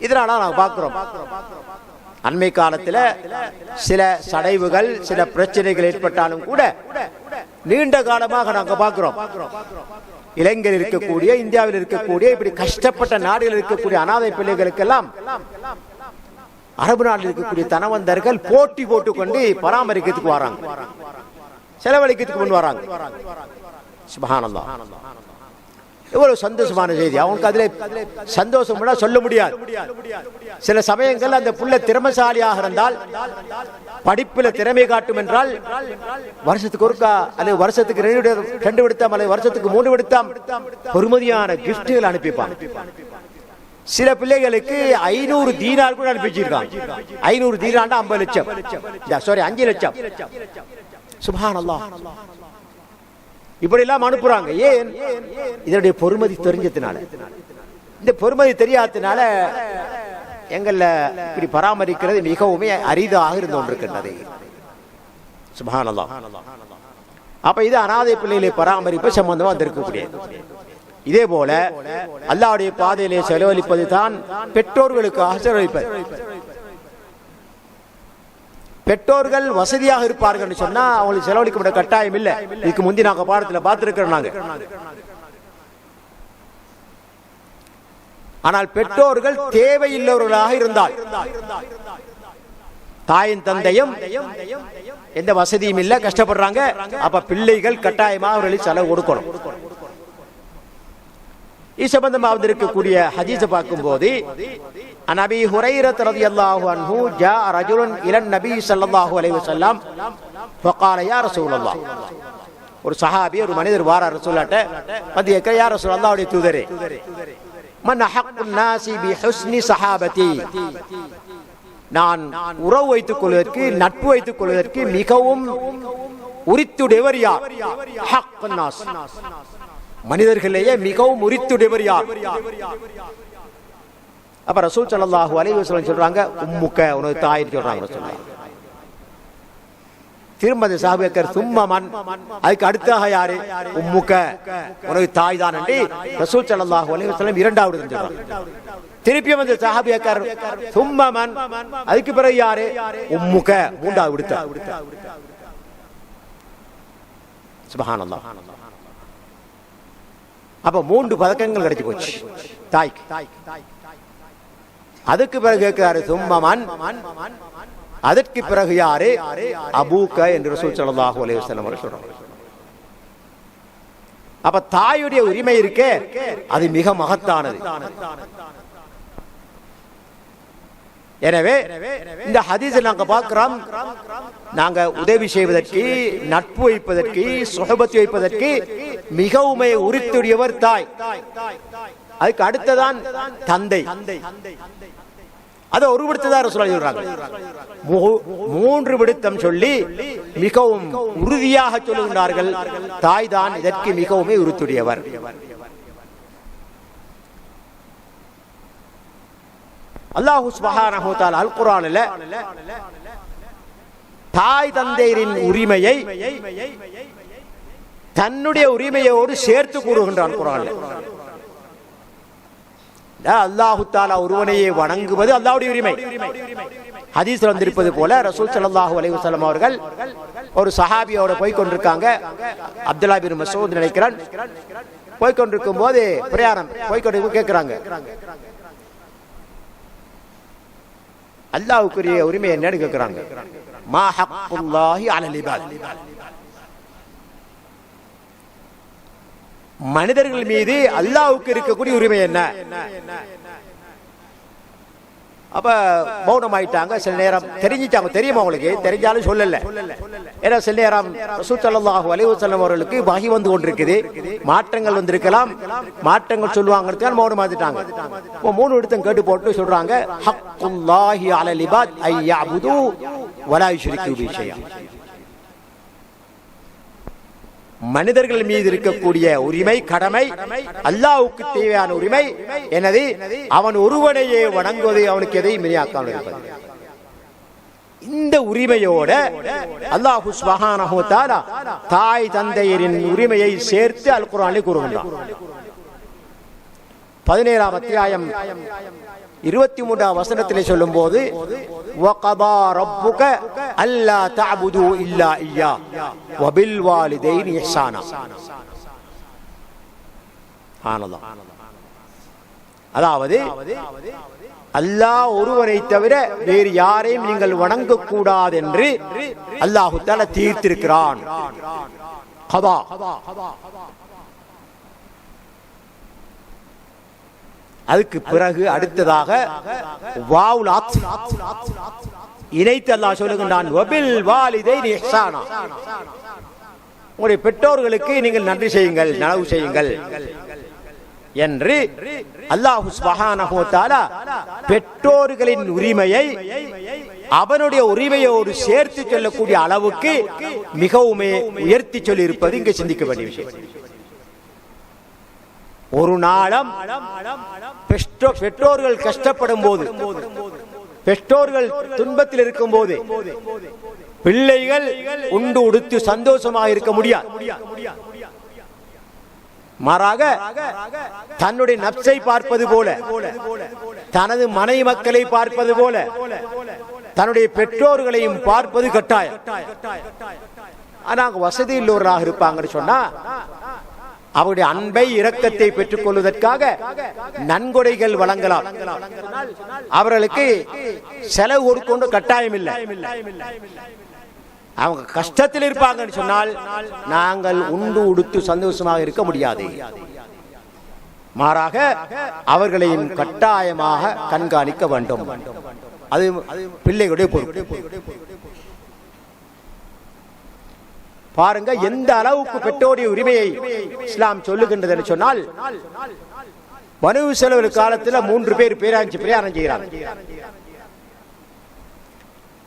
இதனால நாங்கள் பார்க்கிறோம், அண்மை காலத்துல சில சடைவுகள் சில பிரச்சனைகள் ஏற்பட்டாலும் கூட நீண்ட காலமாக நாங்க பார்க்கிறோம், இலங்கையில் இருக்கக்கூடிய இந்தியாவில் இருக்கக்கூடிய இப்படி கஷ்டப்பட்ட நாடுகளில் இருக்கக்கூடிய அனாதை பிள்ளைகளுக்கெல்லாம் அரபு நாட்டில் இருக்கக்கூடிய தனவந்தர்கள் போட்டி போட்டுக்கொண்டு பராமரிக்கிறதுக்கு வராங்க, செலவழிக்கிறதுக்கு முன் வராங்க. சுப்ஹானல்லாஹ், எவ்வளவு சந்தோஷமான செய்தி. அவங்களுக்கு அதுல சந்தோஷம் சொல்ல முடியாது. சில சமயங்கள் அந்த புள்ள திறமைசாலியாக இருந்தால், படிப்புல திறமை காட்டும் என்றால் வருஷத்துக்கு ஒருக்கா அல்லது வருஷத்துக்கு 2 விடுத்தாம் அல்லது வருஷத்துக்கு 3 விடுத்தாம் பொறுமதியான கிஃப்ட்கள் அனுப்பிப்பாங்க. சில பிள்ளைகளுக்கு 500 தீனார் கூட அனுப்பி வச்சிருக்காங்க. 500 தீனார்னா 50 லட்சம், சாரி 5 லட்சம். சுப்ஹானல்லாஹ், இப்படி எல்லாம் அனுப்புறாங்க. ஏன்? இதனுடைய பொறுமதி தெரிஞ்சதுனால. இந்த பொறுமதி தெரியாததுனால எங்கள்ல இப்படி பராமரிக்கிறது மிகவும் அரிதாக இருந்து கொண்டிருக்கின்றது. சுப்ஹானல்லாஹ். அப்ப இது அனாதை பிள்ளைகளை பராமரிப்பு சம்பந்தமா வந்திருக்கக்கூடியது. இதே போல அல்லாஹ்வுடைய பாதையிலே செலவழிப்பது தான் பெற்றோர்களுக்காக செலவழிப்பது. பெற்றோர்கள் வசதியாக இருப்பார்கள் சொன்னா அவங்களுக்கு செலவழிக்கப்பட கட்டாயம் இல்லை. இதுக்கு முந்தி நாங்க பாடத்துல பார்த்திருக்கிறோம் நாங்க. ஆனால் பெற்றோர்கள் தேவையில்லவர்களாக இருந்தால், தாயின் தந்தையும் எந்த வசதியும் இல்லை, கஷ்டப்படுறாங்க, அப்ப பிள்ளைகள் கட்டாயமாக அவர்களுக்கு செலவு கொடுக்கணும். இது சம்பந்தமாக வந்திருக்கக்கூடிய ஹதீஸை பார்க்கும் போது عن ابي هريره رضي الله عنه جاء رجل الى النبي صلى الله عليه وسلم فقال يا رسول الله. ஒரு சஹாபி, ஒரு மனிதர் வாரார் ரசூலுல்லாஹ்ட்ட வந்து கேக்குற, யா ரசூலல்லாஹ், அல்லாஹ்வுடைய தூதரே, மன் அஹக்குன் நாஸி பிஹுஸ்னி ஸஹாபதி, நான் உறவு வைத்துக் கொள்வதற்கு நட்பு வைத்துக் கொள்வதற்கு மிகவும் உரித்துடையவர் யார்? ஹக்குன் நாஸ், மனிதர்களையே மிகவும் உரித்துடையவர் யார்? அப்ப ரசூல் ஸல்லல்லாஹு அலைஹி வஸல்லம் சொல்றாங்க, உம்முக்க, உனது தாய் சொல்றாங்க ரசூலுல்லாஹ். திரும்ப அந்த சஹாபியர் சும்மமன், அதுக்கு அடுத்தாக யாரு? உம்முக்க, உனது தாய் தான் என்று ரசூல் ஸல்லல்லாஹு அலைஹி வஸல்லம் இரண்டாவது சொல்றாங்க. திருப்பியும் அந்த சஹாபியர் சும்மமன், அதுக்கு பிறகு யாரு? உம்முக்க, மூன்றாவது விடுத்தார். சுப்ஹானல்லாஹ். அப்ப 3 பதக்கங்கள் கிடைச்சு போச்சு தாய்க்கு. அதுக்கு பிறகு கேட்கிறாரு சும்மமன், அதற்கு பிறகு யாரு? அபூக்க என்று ரசூல் ஸல்லல்லாஹு அலைஹி வஸல்லம் சொல்றாங்க. அப்ப தாயுடைய உரிமை இருக்கே, அது மிக மகத்தானது. எனவே இந்த ஹதீஸை நாங்க பார்க்கிறோம், நாங்க உதவி செய்வதற்கு, நட்பு வைப்பதற்கு, சுஹபத் வைப்பதற்கு மிகவும் உரித்துடையவர் தாய். அதுக்கு அடுத்ததான் தந்தை. அதை ஒரு விடுத்ததான் ரசூலுல்லாஹ் சொல்றாங்க. 3 விடுத்தம் சொல்லி மிகவும் உறுதியாக சொல்லுகிறார்கள், தாய் தான் இதற்கு மிகவும் உரித்துடையவர். அல்லாஹ் சுப்ஹானஹு வ தஆலா அல் குர்ஆனில் தாய் தந்தையரின் உரிமையை தன்னுடைய உரிமையோடு சேர்த்து கூறுகின்றான் குர்ஆனில். அல்லாஹு தஆலா ஒருவனையே வணங்குவது அல்லாஹ்வுடைய உரிமை. ஹதீஸ்ல வந்திருப்பது போல ரசூல் ஸல்லல்லாஹு அலைஹி வஸல்லம் அவர்கள் ஒரு சஹாபியோட போய் கொண்டிருக்காங்க. அப்துல்லாஹ் பின் மஸ்ஊத் நினைக்கிறான். போய் கொண்டிருக்கும் போது பிரயாணம் போய் கொண்டு கேட்கிறாங்க, அல்லாஹ்வுக்குரிய உரிமை என்னன்னு கேட்கிறாங்க. மா ஹக்குல்லாஹி அலல் இபாத், மனிதர்கள் மீது அல்லாஹ்வுக்கு இருக்கக்கூடிய உரிமை என்ன? அப்ப மௌனமாயிட்டாங்க. சில நேரம் தெரிஞ்சிட்டாங்க, தெரியுமா உங்களுக்கு? தெரிஞ்சாலும் சொல்லல. ஏன்னா சில நேரம் ரசூல் ஸல்லல்லாஹு அலைஹி வஸல்லம் அவர்களுக்கு வஹி வந்து கொண்டிருக்குது, மாற்றங்கள் வந்திருக்கலாம், மாற்றங்கள் சொல்லுவாங்கிறதுக்காக மௌனமாயிட்டாங்க. இப்போ 3 இடத்தையும் கேட்டு போட்டு சொல்றாங்க, ஹக்குல்லாஹி அலல் இபாத் ஐ யஅபுது வலா யுஷ்ரிகு பிஹி ஷைஅ. மனிதர்கள் மீது இருக்கக்கூடிய உரிமை, கடமை, அல்லாஹ்வுக்கு தேவையான உரிமை எனது அவன் ஒருவனையே வணங்குவது, அவனுக்கு எதையும் இணையாக்காமல் இருப்பது. இந்த உரிமையோட அல்லாஹ் சுப்ஹானஹு வ தஆலா தாய் தந்தையரின் உரிமையை சேர்த்து அல் குர்ஆனில் கூறுகின்றான். 17ஆம் அத்தியாயம் 23ஆம் வசனத்திலே சொல்லும்போது, வகதா ரப்புக அல்லா தஅபுது இல்லா இய்யா வபில் வாலிதைனி இஹ்சானா. சுப்ஹானல்லாஹ். அதாவது அல்லாஹ் ஒருவனை தவிர வேறு யாரையும் நீங்கள் வணங்கக்கூடாது என்று அல்லாஹ் தஆலா தீர்த்திருக்கிறான். கதா. அதுக்கு பிறகு அடுத்ததாக வாவுல் ஆத்ஃப் இணைத்து அல்லாஹ் சொல்லுகின்றான், வபில் வாலிதைனி இஹ்சானா. உங்களுடைய பெற்றோர்களுக்கு நீங்கள் நன்றி செய்யுங்கள், நலவு செய்யுங்கள் என்று அல்லாஹ் சுப்ஹானஹு வ தஆலா பெற்றோர்களின் உரிமையை அவனுடைய உரிமையோடு சேர்த்து சொல்லக்கூடிய அளவுக்கு மிகவும் உயர்த்தி சொல்லி இருப்பது இங்கே சிந்திக்க வேண்டிய விஷயம். ஒரு நாளும் பெற்றோர்கள் கஷ்டப்படும் போது, பெற்றோர்கள் துன்பத்தில் இருக்கும் போது பிள்ளைகள் உண்டு உடுத்து சந்தோஷமாக இருக்க முடியாது. மாறாக தன்னுடைய நப்சை பார்ப்பது போல, தனது மனைவி மக்களை பார்ப்பது போல தன்னுடைய பெற்றோர்களையும் பார்ப்பது கட்டாயம். ஆனா வசதி இல்லோராக இருப்பாங்கன்னு சொன்னா அவருடைய அன்பை இரக்கத்தை பெற்றுக் கொள்வதற்காக நன்கொடைகள் வழங்கலாம். அவர்களுக்கு செலவு கொடுக்கொண்டு கட்டாயம் இல்லை. அவங்க கஷ்டத்தில் இருப்பாங்கன்னு சொன்னால் நாங்கள் உண்டு உடுத்து சந்தோஷமாக இருக்க முடியாது. மாறாக அவர்களையும் கட்டாயமாக கண்காணிக்க வேண்டும். அது பிள்ளைகளுடைய பொறுப்பு. பாருங்க எந்த அளவுக்கு பெற்றோருடைய உரிமையை இஸ்லாம் சொல்லுகின்றது என்று சொன்னால், பனு இஸ்ரவேல் காலத்தில் 3 பேர் பிரயாணம் செய்கிறார்.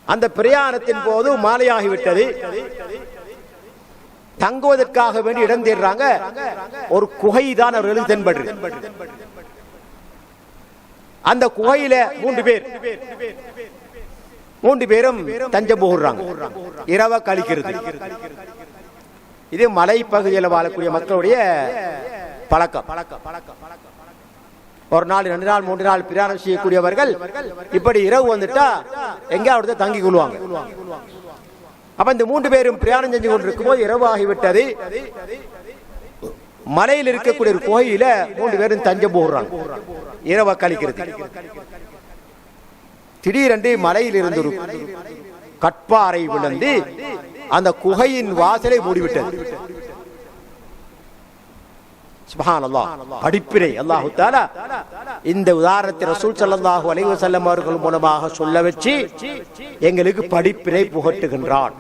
அந்த பிரயாணத்தின் போது மாலையாகிவிட்டது. தங்குவதற்காக வேண்டி இடம் தேடுறாங்க. ஒரு குகை தான் அவர்களுக்கு தென்படுது. அந்த குகையில 3 பேரும் தஞ்சம் போடுறாங்க, இரவ கழிக்கிறது. இது மலைப்பகுதியில் வாழக்கூடிய மக்களுடைய பழக்கம். ஒரு நாள் 2 நாள் 3 நாள் பிரயாணம் செய்யக்கூடியவர்கள் இப்படி இரவு வந்துட்டா எங்கேயாவது தங்கி கொள்வாங்க. அப்ப இந்த 3 பேரும் பிரயாணம் செஞ்சு கொண்டிருக்கும் போது இரவு ஆகிவிட்டது. மலையில் இருக்கக்கூடிய ஒரு கோயில 3 பேரும் தஞ்சம் போடுறாங்க, இரவ கழிக்கிறது. திடீரென்று மலையில் இருந்து ஒரு கட்பாறை விழுந்து அந்த குகையின் வாசலை மூடிவிட்டது. சுப்ஹானல்லாஹ். படிப்பினை அல்லாஹ் தஆலா இந்த உதாரணத்தை ரசூல் ஸல்லல்லாஹு அலைஹி வஸல்லம் அவர்கள் மூலமாக சொல்ல வச்சு எங்களுக்கு படிப்பினை புகட்டுகின்றான்.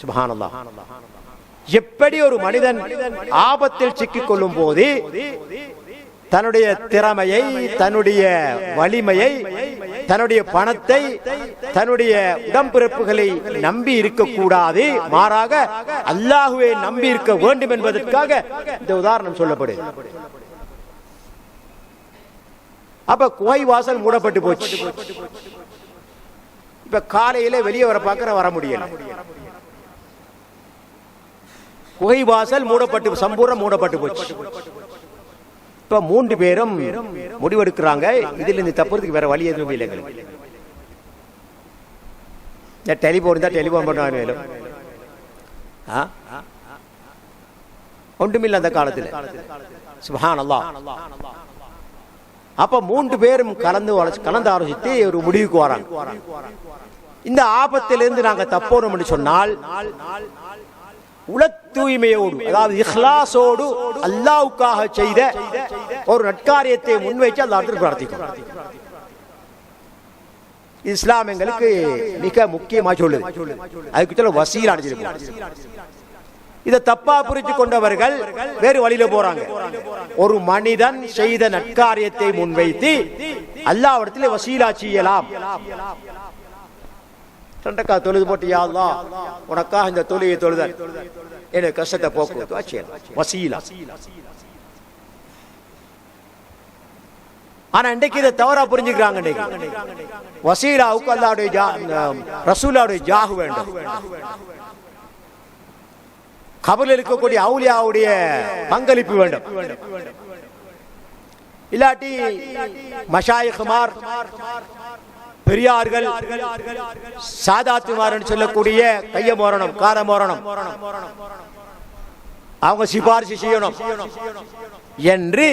சுப்ஹானல்லாஹ். எப்படி ஒரு மனிதன் ஆபத்தில் சிக்கிக் கொள்ளும் போது தன்னுடைய திறமையை, தன்னுடைய வலிமையை, தன்னுடைய பணத்தை, தன்னுடைய உடம்பிறப்புகளை நம்பி இருக்கக்கூடாது, மாறாக அல்லாஹ்வை நம்பி இருக்க வேண்டும் என்பதற்காக இந்த உதாரணம் சொல்லப்படுது. அப்ப குகை வாசல் மூடப்பட்டு போச்சு. இப்ப காலையில வெளியே வர முடியல. குகை வாசல் மூடப்பட்டு சம்பூர்ணம் மூடப்பட்டு போச்சு. இப்ப 3 பேரும் முடிவெடுக்கிறாங்க, இதுல இருந்து தப்புறதுக்கு வேற வழி எதுவும் இல்லை. டெலிபோன் தான் டெலிபோன் பண்ண மேலும் ஒன்றுமில்லை அந்த காலத்தில். சுப்ஹானல்லாஹ். அப்ப 3 பேரும் கலந்து ஆலோசித்து ஒரு முடிவுக்கு வராங்க. இந்த ஆபத்திலிருந்து நாங்க தப்போம் சொன்னால் உள தூய்மையோடு, அதாவது இஹ்லாஸோடு அல்லாஹ்வுக்காக செய்த ஒரு நற்காரியத்தை முன்வைத்து அல்லாஹ்விடம் பிரார்த்திக்கும். இஸ்லாம் எங்களுக்கு மிக முக்கியமாக சொல்லுது. அதுக்கு சொல்ல வசீலா. இதை தப்பா புரிஞ்சு கொண்டவர்கள் வேறு வழியில போறாங்க. ஒரு மனிதன் செய்த நற்காரியத்தை முன்வைத்து அல்லாஹ்விடத்திலே வசீலா செய்யலாம். ரெண்டக்கா தொழுது போட்டு, யா அல்லாஹ் உனக்காக இந்த தொழுகையை தொழுதல் எனக்கு கஷ்டத்தை போக்கு வசீலா. ஆனா இன்றைக்கு இதை தவறா புரிஞ்சுக்கிறாங்க. வசீலாவுக்கு அல்லாஹ்வுடைய ரசூலுல்லாஹ்வுடைய ஜாஹ் வேண்டும். கபரில் இருக்கக்கூடிய அவுலியாவுடைய பங்களிப்பு வேண்டும். இல்லாட்டி மஷாயிக்மார், பெரியார்கள், சாதாத்துமார் சொல்லக்கூடிய கைய மோரணம், கார மோரணம், அவங்க சிபாரிசு செய்யணும் என்று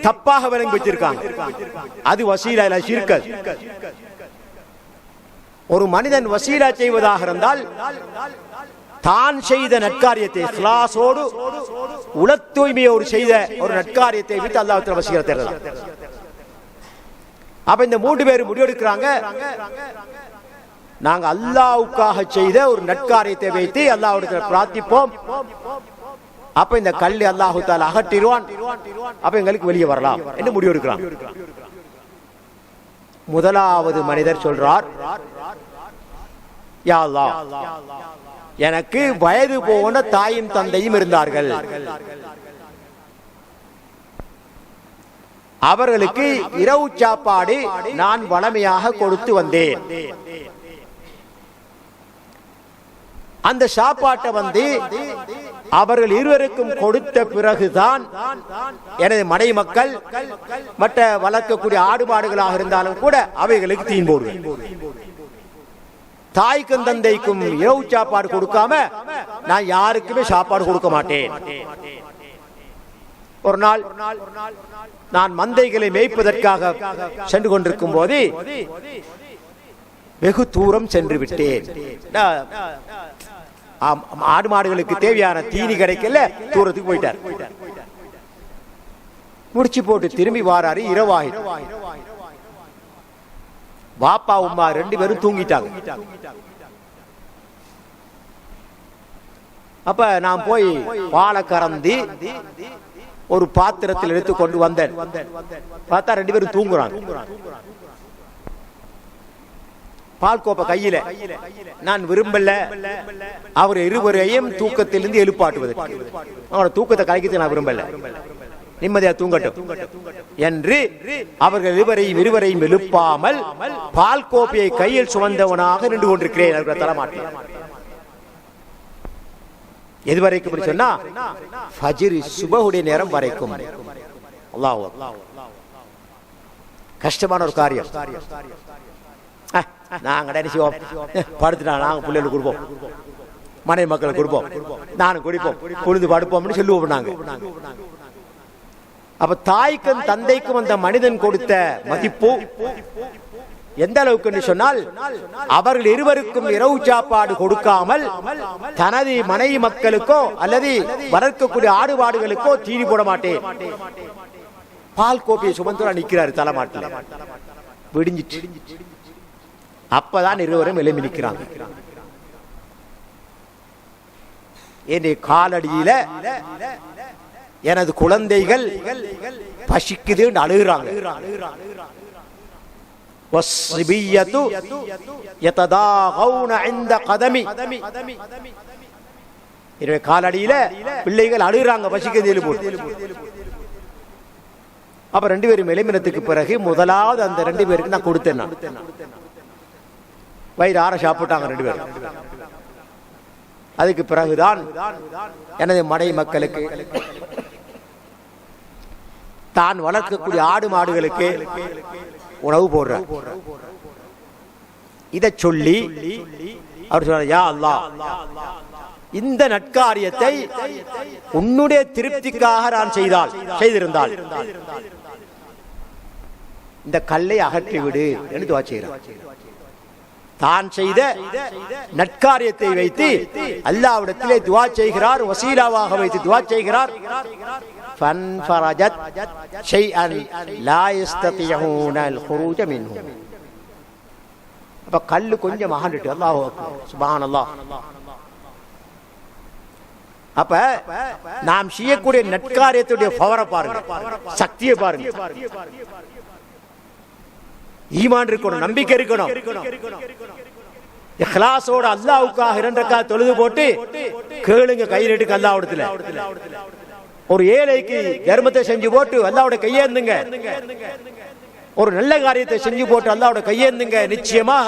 தப்பாக விளங்கி வச்சிருக்காங்க. அது வசீலா இல்ல, ஷிர்க். ஒரு மனிதன் வசீலா செய்வதாக இருந்தால் தான் செய்த நற்காரியத்தை இஹ்லாஸோடு உள தூய்மையோடு செய்த ஒரு நற்காரியத்தை விட்டு அல்லாஹ்வுடைய வசீலா தேடலாம். அப்ப இந்த மூன்று பேரும் முடிவெடுக்கிறாங்க, நாங்க அல்லாஹ்வுக்காக செய்த ஒரு நற்காரியத்தை வைத்து அல்லாஹ்விடத்தில் பிரார்த்திப்போம். அப்ப இந்த கல்லை அல்லாஹ் தஆலா அகற்றிடுவான். அப்ப எங்களுக்கு வெளியே வரலாம் என்று முடிவெடுக்கிறாங்க. முதலாவது மனிதர் சொல்றார், யா அல்லாஹ், எனக்கு வயது போன தாயும் தந்தையும் இருந்தார்கள். அவர்களுக்கு இரவு சாப்பாடு நான் வளமையாக கொடுத்து வந்தேன். அந்த சாப்பாட்டை அவர்கள் இருவருக்கும் கொடுத்த பிறகுதான் எனது மனைவி மக்கள் மற்ற வளர்க்கக்கூடிய ஆடு மாடுகளாக இருந்தாலும் கூட அவைகளுக்கு தீன் போடுவேன். தாய்க்கும் தந்தைக்கும் இரவு சாப்பாடு கொடுக்காம நான் யாருக்குமே சாப்பாடு கொடுக்க மாட்டேன். ஒரு நாள் நான் மந்தைகளை மேய்ப்பதற்காக சென்று கொண்டிருக்கும் போது வெகு தூரம் சென்று விட்டேன். ஆடு மாடுகளுக்கு தேவையான தீனி கிடைக்கல, தூரத்துக்கு போயிட்டார். முடிச்சு போட்டு திரும்பி வாராரு. இரவாயிரு. பாப்பா உம்மா ரெண்டு பேரும் தூங்கிட்டாங்க. அப்ப நான் போய் பாலை கறந்து ஒரு பாத்திரத்தில் எடுத்து கொண்டு வந்தேன். பார்த்தா ரெண்டு பேரும் தூங்குறாங்க. பால் கோப்பை கையில. நான் விரும்பல அவர் இருவரையும் தூக்கத்திலிருந்து எழுப்பாட்டுவதற்கு. அவரோட தூக்கத்தை கலைக்கிறது நான் விரும்பல. நிம்மதியா தூங்கட்டும் என்று அவர்கள் இருவரையும் எழுப்பாமல் பால் கோப்பையை கையில் சுமந்தவனாக நின்று கொண்டிருக்கிறேன். தரமாட்டேன். எதுவரைக்கும் சொன்னா ஃபஜ்ர் சுபஹுடைய நேரம் வரைக்கும். அல்லாஹ், கஷ்டமான ஒரு காரியம். நாங்க படுத்துட்டா நாங்க பிள்ளைகளுக்கு கொடுப்போம், மனைவி மக்களுக்கு கொடுப்போம், நானும் குடிப்போம், பொழுது படுப்போம்னு சொல்லுவோம் நாங்க. அப்ப தாய்க்கும் தந்தைக்கும் அந்த மனிதன் கொடுத்த மதிப்பு எந்த அளவுக்கு சொன்னால், அவர்கள் இருவருக்கும் இரவு சாப்பாடு கொடுக்காமல் தனது மனைவி மக்களுக்கோ அல்லது வளர்க்கக்கூடிய ஆடு மாடுகளுக்கோ தீனி போட மாட்டேன். பால் கோப்பையை சுமந்து நிற்கிறாரு தலைமாட்டில். விடிஞ்சிட்டு அப்பதான் இருவரும் எழுப்பி நிற்கிறாங்க. என்னுடைய காலடியில எனது குழந்தைகள் பசிக்குது அழுகிறாங்க. காலடியில பிள்ளைகள் அழுகிறாங்க, பசிக்குது. அப்ப ரெண்டு பேரும் எழுப்பினத்துக்கு பிறகு முதலாவது அந்த ரெண்டு பேருக்கு நான் கொடுத்தேன். வயிறு ஆற சாப்பிட்டாங்க ரெண்டு பேரும். அதுக்கு பிறகுதான் எனது மனைவி மக்களுக்கு, தான் வளர்க்கக்கூடிய ஆடு மாடுகளுக்கு உணவு போடுற. இதை சொல்லி அவர் சொன்னார், யா அல்லாஹ், இந்த நற்காரியத்தை உன்னுடைய திருப்திக்காக நான் செய்திருந்தால் இந்த கல்லை அகற்றிவிடு என்று துஆ செய்கிறார். தான் செய்த நற்காரியத்தை வைத்து அல்லாஹ்விடத்திலே துஆ செய்கிறார், வசீலாவாக வைத்து துஆ செய்கிறார். ஃபன்ஃபரஜத் ஷைஅன் லா யஸ்ததிஊன அல் குரூஜ மின்ஹு. அப்ப கல்லு கொஞ்சம் அகண்டுட்டு, அல்லாஹ் அக்பர், சுப்ஹானல்லாஹ். அப்ப நாம் செய்யக்கூடிய நற்காரியத்துடைய பவரை பாருங்க, சக்தியை பாருங்க. ஈமான் இருக்கணும், நம்பிக்கை இருக்கணும். இக்லாஸோட அல்லாஹ்வுக்காக 2 ரக்காத் தொழுது போட்டு கேளுங்க, கையிலிட்டு அல்லாஹ்விடத்துல. ஒரு ஏழைக்கு தர்மத்தை செஞ்சு போட்டு அல்லாஹ்வோட கையேந்துங்க. ஒரு நல்ல காரியத்தை செஞ்சு போட்டு அல்லாஹ்வோட கையேந்துங்க. நிச்சயமாக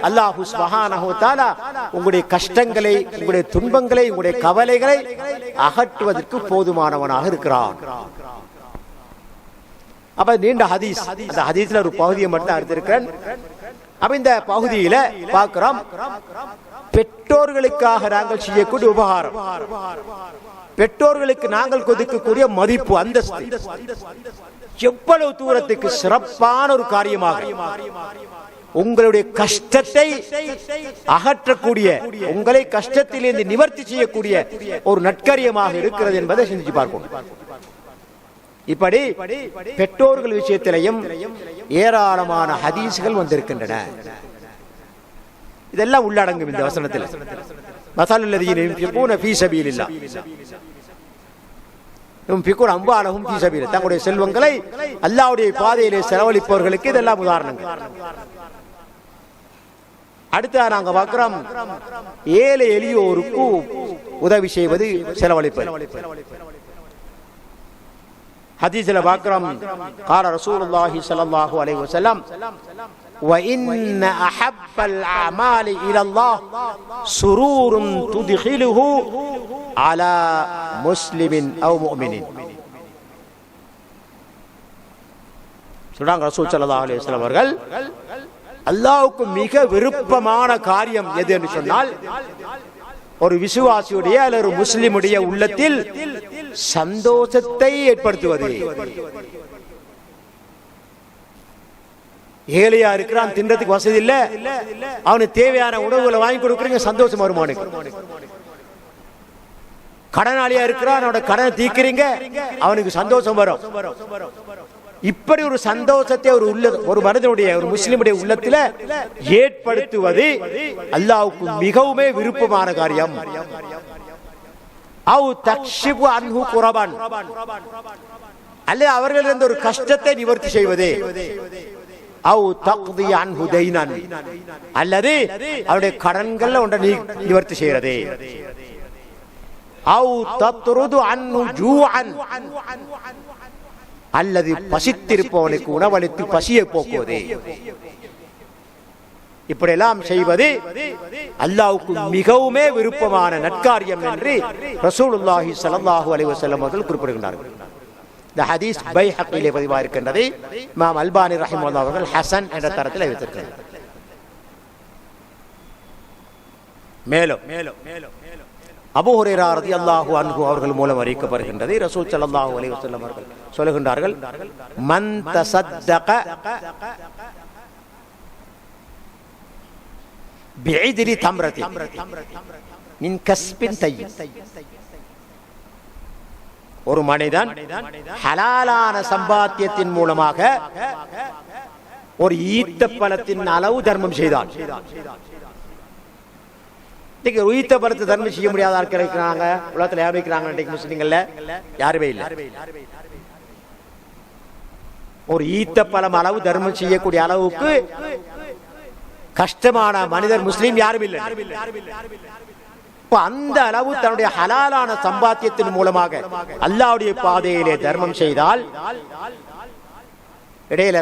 அல்லாஹ் சுப்ஹானஹு வ தஆலா உங்களுடைய கஷ்டங்களை, உங்களுடைய துன்பங்களை, உங்களுடைய கவலைகளை அகற்றுவதற்கு போதுமானவனாக இருக்கிறான். அப்ப நீண்ட ஹதீஸ், அந்த ஹதீஸ்ல ஒரு பகுதியை மட்டும் எடுத்திருக்கிறேன். அப்ப இந்த பகுதியில பார்க்கிறோம், பெற்றோர்களுக்காக நாங்கள் செய்யக்கூடிய உபகாரம், பெற்றோர்களுக்கு நாங்கள் கொடுக்கக்கூடிய மதிப்பு, அந்தஸ்து எவ்வளவு தூரத்துக்கு சிறப்பான ஒரு காரியமாக, உங்களுடைய கஷ்டத்தை அகற்றக்கூடிய, உங்களை கஷ்டத்திலிருந்து நிவர்த்தி செய்யக்கூடிய ஒரு நற்காரியமாக இருக்கிறது என்பதை சிந்திச்சு பார்ப்போம். இப்படி பெற்றோர்கள் விஷயத்திலையும் ஏராளமான ஹதீஸ்கள் வந்திருக்கின்றன. இதெல்லாம் உள்ளடங்கும் இந்த வசனத்தில். மஸலுல்லதீன யுன்ஃபிகூன ஃபீ ஸபீலில்லாஹ் யுன்ஃபிகூன அம்வாலஹும் ஃபீ ஸபீலில்லாஹ், தங்களுடைய செல்வங்களை அல்லாஹ்வுடைய பாதையிலே செலவழிப்பவர்களுக்கு இதெல்லாம் உதாரணங்கள். அடுத்து நாங்க பார்க்கிறோம், ஏழை எளியோருக்கு உதவி செய்வது, செலவழிப்பது. ஹதீஸ்ல பார்க்கிறோம், قال رسول الله صلى الله عليه وسلم وان احب الاعمال الى الله سرور تدخله على مسلم او مؤمن. சொல்றாங்க ரசூல் ஸல்லல்லாஹு அலைஹி வஸல்லம் அவர்கள், அல்லாஹ்வுக்கு மிக விருப்பமான காரியம் எது என்று சொன்னால், ஒரு விசுவாசியுடைய அல்லது ஒரு முஸ்லிமுடைய உள்ளத்தில் சந்தோஷத்தை ஏற்படுத்துவது. ஏழையா இருக்கிறான், தின்றதுக்கு வசதி இல்ல, அவனுக்கு தேவையான உணவுகளை வாங்கி கொடுக்குறீங்க, சந்தோஷம் வருமா? கடனாளியா இருக்கிறான், அவனோட கடனை தீர்க்கிறீங்க, அவனுக்கு சந்தோஷம் வரும். இப்படி ஒரு சந்தோஷத்தை ஒரு மனிதனுடைய, ஒரு முஸ்லிமுடைய உள்ளத்துல ஏற்படுத்துவது அல்லாஹ்வுக்கு மிகவும் விருப்பமான காரியம். அவு தக்ஷிபு அன்ஹு குரபன், அல்லது அவர்களிடம் ஒரு கஷ்டத்தை நிவர்த்தி செய்வது. அவு தக்தி அன்ஹு தைனன், அல்லது அவருடைய கடன்கள் ஒன்றை நிவர்த்தி செய்கிறது. அவு தத்ருது அன்ஹு ஜூஅன், அல்லது பசித்திருப்பவனுக்கு உணவளித்து பசியை போக்குவது. இப்படியெல்லாம் செய்வது அல்லாஹ்வுக்கு மிகவும் விருப்பமான நற்காரியம் என்று ரசூலுல்லாஹி ஸல்லல்லாஹு அலைஹி வஸல்லம் அவர்கள் குறிப்பிடுகிறார்கள். இந்த ஹதீஸ் பைஹக்கியிலே பதிவாக இருக்கின்றது. இமாம் அல்பானி ரஹிமஹுல்லாஹ் அவர்கள் ஹசன் என்ற தரத்தில் வைத்திருக்கிறார். மேலும் அபூ ஹுரைரா ரலியல்லாஹு அன்ஹு அவர்கள் மூலம் அறிவிக்கப்படுகின்றது, ரசூல் ஸல்லல்லாஹு அலைஹி வஸல்லம் அவர்கள் சொல்லுகின்றார்கள், மன் தஸத்தக பிஇத்ரி தம்ரதி மின் கஸ்பின் தய்யிப், ஒரு மனிதன் ஹலாலான சம்பாத்தியத்தின் மூலமாக ஒரு ஈத்த பழத்தின் அளவு தர்மம் செய்தான். ஈத்த பழத்தை தர்மம் செய்ய முடியாத ஆட்கள் இருக்கிறாங்க உலகத்தில், யார் வைக்கிறாங்க முஸ்லிம்கள்ல? யாருமே இல்லை. ஒரு ஈத்த பழம் அளவு தர்மம் செய்யக்கூடிய அளவுக்கு கஷ்டமான மனிதர் முஸ்லீம் யாரும் இல்லை. அந்த அளவு தன்னுடைய ஹலாலான சம்பாத்தியத்தின் மூலமாக அல்லாஹ்வுடைய பாதையிலே தர்மம் செய்தால், இடையில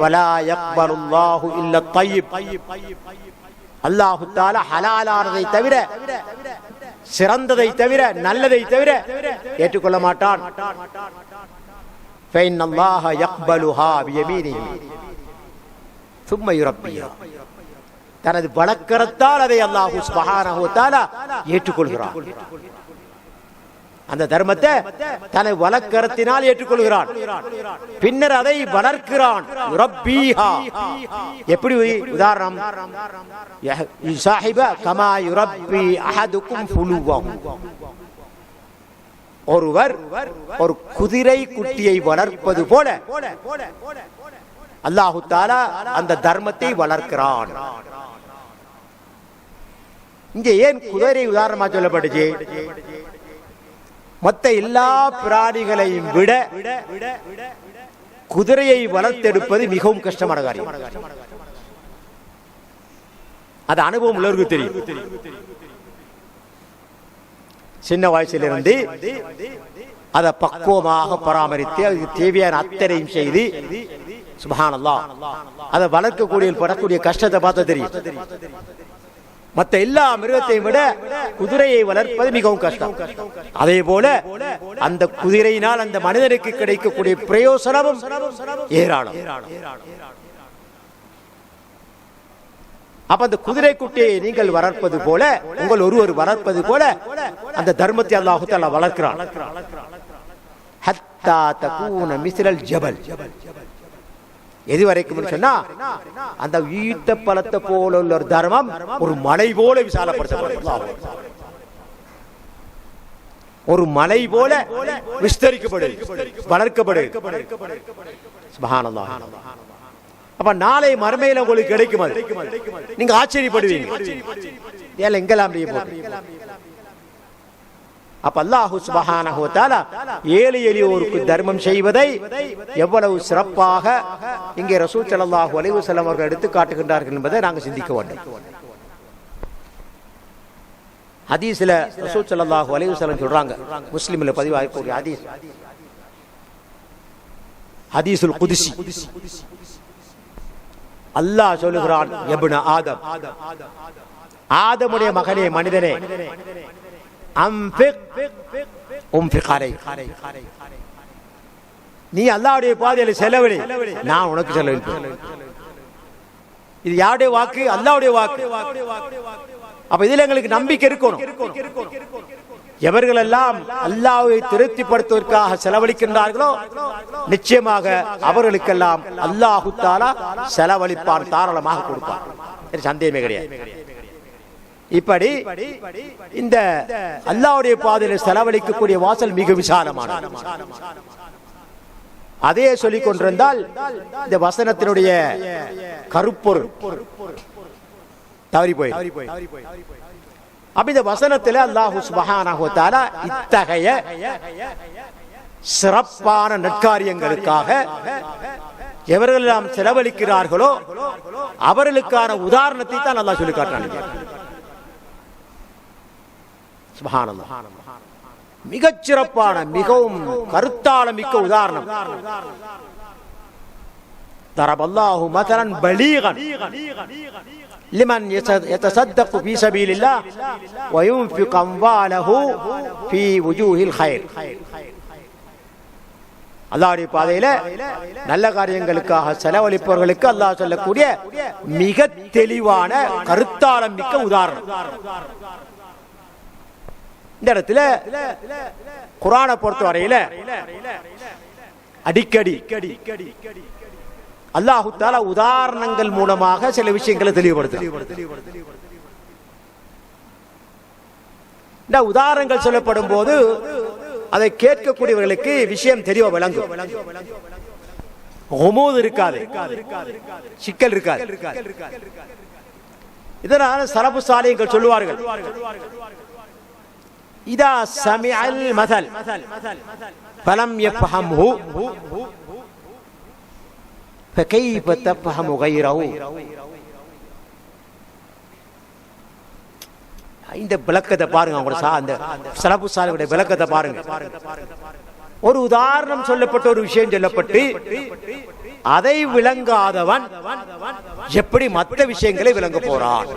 வலா யக்பலுல்லாஹு இல்ல தய்யிப், அல்லாஹ் தஆலா ஹலாலானதை தவிர, சிறந்ததை தவிர, நல்லதை தவிர ஏற்றுக்கொள்ள மாட்டான். ஃபைன்னல்லாஹ யக்பலுஹா பியமீனிஹி ثم يربيها, தனது வலக்கரத்தால் அதை அல்லாஹ் சுப்ஹானஹு வ தஆலா ஏற்றுக்கொள்கிறான். அந்த தர்மத்தை தன்னை வளர்க்கறத்தினால் ஏற்றுக்கொள்கிறான், பின்னர் அதை வளர்க்கிறான். எப்படி உதாரணம், ஒருவர் ஒரு குதிரை குட்டியை வளர்ப்பது போல அல்லாஹு தஆலா அந்த தர்மத்தை வளர்க்கிறான். இங்க ஏன் குதிரை உதாரணமா சொல்லப்பட்டுச்சு? மற்ற எல்லா பிராணிகளையும் விட குதிரையை வளர்த்தெடுப்பது மிகவும் கஷ்டமான காரியம். அது அனுபவம் உள்ளவருக்கு தெரியும். சின்ன வயசிலிருந்து அதை பக்குவமாக பராமரித்து அதுக்கு தேவையான அத்தனையும் செய்து சுப்ஹானல்லாஹ் அதை வளர்க்கக்கூடிய படக்கூடிய கஷ்டத்தை பார்த்து தெரியும். மற்ற எல்லா மிருகத்தையும் விட குதிரையை வளர்ப்பது மிகவும் கஷ்டம். அதே போல அந்த குதிரையினால் அந்த மனிதனுக்கு கிடைக்கக்கூடிய பிரயோசனமும் ஏராளம். அப்ப அந்த குதிரை குட்டியை நீங்கள் வளர்ப்பது போல, உங்கள் ஒருவர் வளர்ப்பது போல அந்த தர்மத்தை அல்லாஹ் தஆலா வளர்க்கிறான். ஹத்தா தகூன மிஸ்லல் ஜபல், எது வரைக்கும் சொன்னா அந்த ஈட்ட பழத்தை போல உள்ள ஒரு தர்மம் ஒரு மலை போல விசாலப்படுத்தப்படும், ஒரு மலை போல விஸ்தரிக்கப்படும், வளர்க்கப்படும். சுப்ஹானல்லாஹ். அப்ப நாளை மறுமையில உங்களுக்கு கிடைக்கும், நீங்க ஆச்சரியப்படுவீங்க. ஏல எங்கெல்லாம் அப்ப அல்லாஹ் சுப்ஹானஹு வ தஆலா ஏழை எளியோருக்கு தர்மம் செய்வதை எவ்வளவு சிறப்பாக இங்கே ரசூல் ஸல்லல்லாஹு அலைஹி வஸல்லம் அவர்கள் எடுத்து காட்டுகின்றார்கள் என்பதை நாங்கள் சிந்திக்க வேண்டும். ஹதீஸ்ல ரசூல் ஸல்லல்லாஹு அலைஹி வஸல்லம் சொல்றாங்க, முஸ்லிம்ல பதிவாகக்கூடிய ஹதீஸ், ஹதீஸுல் குத்ஸி. அல்லாஹ் சொல்லுகிறான், இப்னு ஆதம், ஆதமுடைய மகனே, மனிதனே, நீ அல்லாஹ்வுடைய பாதையில் செலவழி, நான் உனக்கு செலவழிப்பேன். இது யாருடைய வாக்கு? அல்லாஹ்வுடைய வாக்கு. அப்ப இதுல எங்களுக்கு நம்பிக்கை இருக்கணும். எவர்கள் எல்லாம் அல்லாஹ்வை திருப்திப்படுத்துவதற்காக செலவழிக்கின்றார்களோ நிச்சயமாக அவர்களுக்கெல்லாம் அல்லாஹ் தஆலா செலவழிப்பான், தாராளமாக கொடுப்பான், சந்தேகமே கிடையாது. இப்படி இந்த அல்லாஹ்வுடைய பாதையில் செலவழிக்கக்கூடிய வாசல் மிக விசாலமானது. அதே சொல்லிக் கொண்டிருந்தால் இந்த வசனத்தினுடைய கருப்பொருள் தவறி போய், அப்ப இந்த வசனத்தில் அல்லாஹ் சுப்ஹானஹு வ தஆலா இத்தகைய சிறப்பான நற்காரியங்களுக்காக எவர்கள் எல்லாம் செலவழிக்கிறார்களோ அவர்களுக்கான உதாரணத்தை தான் அல்லாஹ் சொல்லி காட்டுறான். சுப்ஹானல்லாஹ். மிகச் சிறப்பான மிகவும் கருத்தாள மிக்க உதாரணம். தரபல்லாஹு மஸலன் பலீகன் லிமன் யதஸத்தகு ஃபீ ஸபீலில்லாஹ் வ யுன்ஃபிகு அம்வாலஹு ஃபீ வுஜூஹில் கைர். அல்லாஹ்வுடைய பாதையில நல்ல காரியங்களுக்காக செலவழிப்பவர்களுக்கு அல்லாஹ் சொல்லக்கூடிய மிக தெளிவான கருத்தாளம் மிக்க உதாரணம். இந்த இடத்துல குர்ஆனை பொறுத்தவரையில அடிக்கடி அல்லாஹ் தஆலா உதாரணங்கள் மூலமாக சில விஷயங்களை தெளிவுபடுத்துறார். இந்த உதாரணங்கள் சொல்லப்படும் போது அதை கேட்கக்கூடியவர்களுக்கு விஷயம் தெளிவா விளங்கும். ஹுமூத் இருக்காது, சிக்கல் இருக்காது. இதனால சலஃபு சாலிஹீன்கள் சொல்லுவார்கள், இதா சமிஅல் மஸல் ஃபலம் யஃஹம்ஹு ஃபகைஃப தஃஹமு கைரஹு. இந்த விளக்கத்தை பாருங்க, அவங்க அந்த சலஃபு சாலிஹுடைய விளக்கத்தை பாருங்க. ஒரு உதாரணம் சொல்லப்பட்ட ஒரு விஷயம் சொல்லப்பட்டு அதை விளங்காதவன் எப்படி மற்ற விஷயங்களை விளங்க போறான்?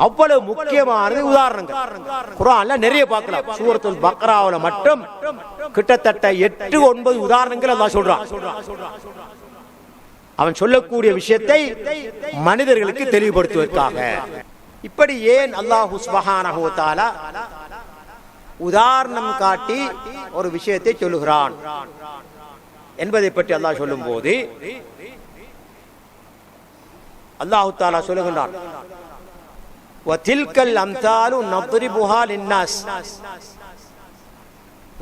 அவ்வளவு முக்கியமானது உதாரணங்கள். குர்ஆன்ல நிறைய பார்க்கலாம். சூரத்துல் பக்ராவுல மட்டும் கிட்டத்தட்ட 8-9 உதாரணங்கள் அல்லாஹ் சொல்றான். அவன் சொல்லக்கூடிய விஷயத்தை மனிதர்களுக்கு தெளிவுபடுத்துவதற்காக. இப்படி ஏன் அல்லாஹ் சுப்ஹானஹு வ தஆலா உதாரணம் காட்டி ஒரு விஷயத்தை சொல்லுகிறான் என்பதை பற்றி அல்லாஹ் சொல்லும் போது அல்லாஹ் தஆலா சொல்லுகிறான் وَتِلْكَ الْأَمْثَالُ نَضْرِبُهَا لِلنَّاسِ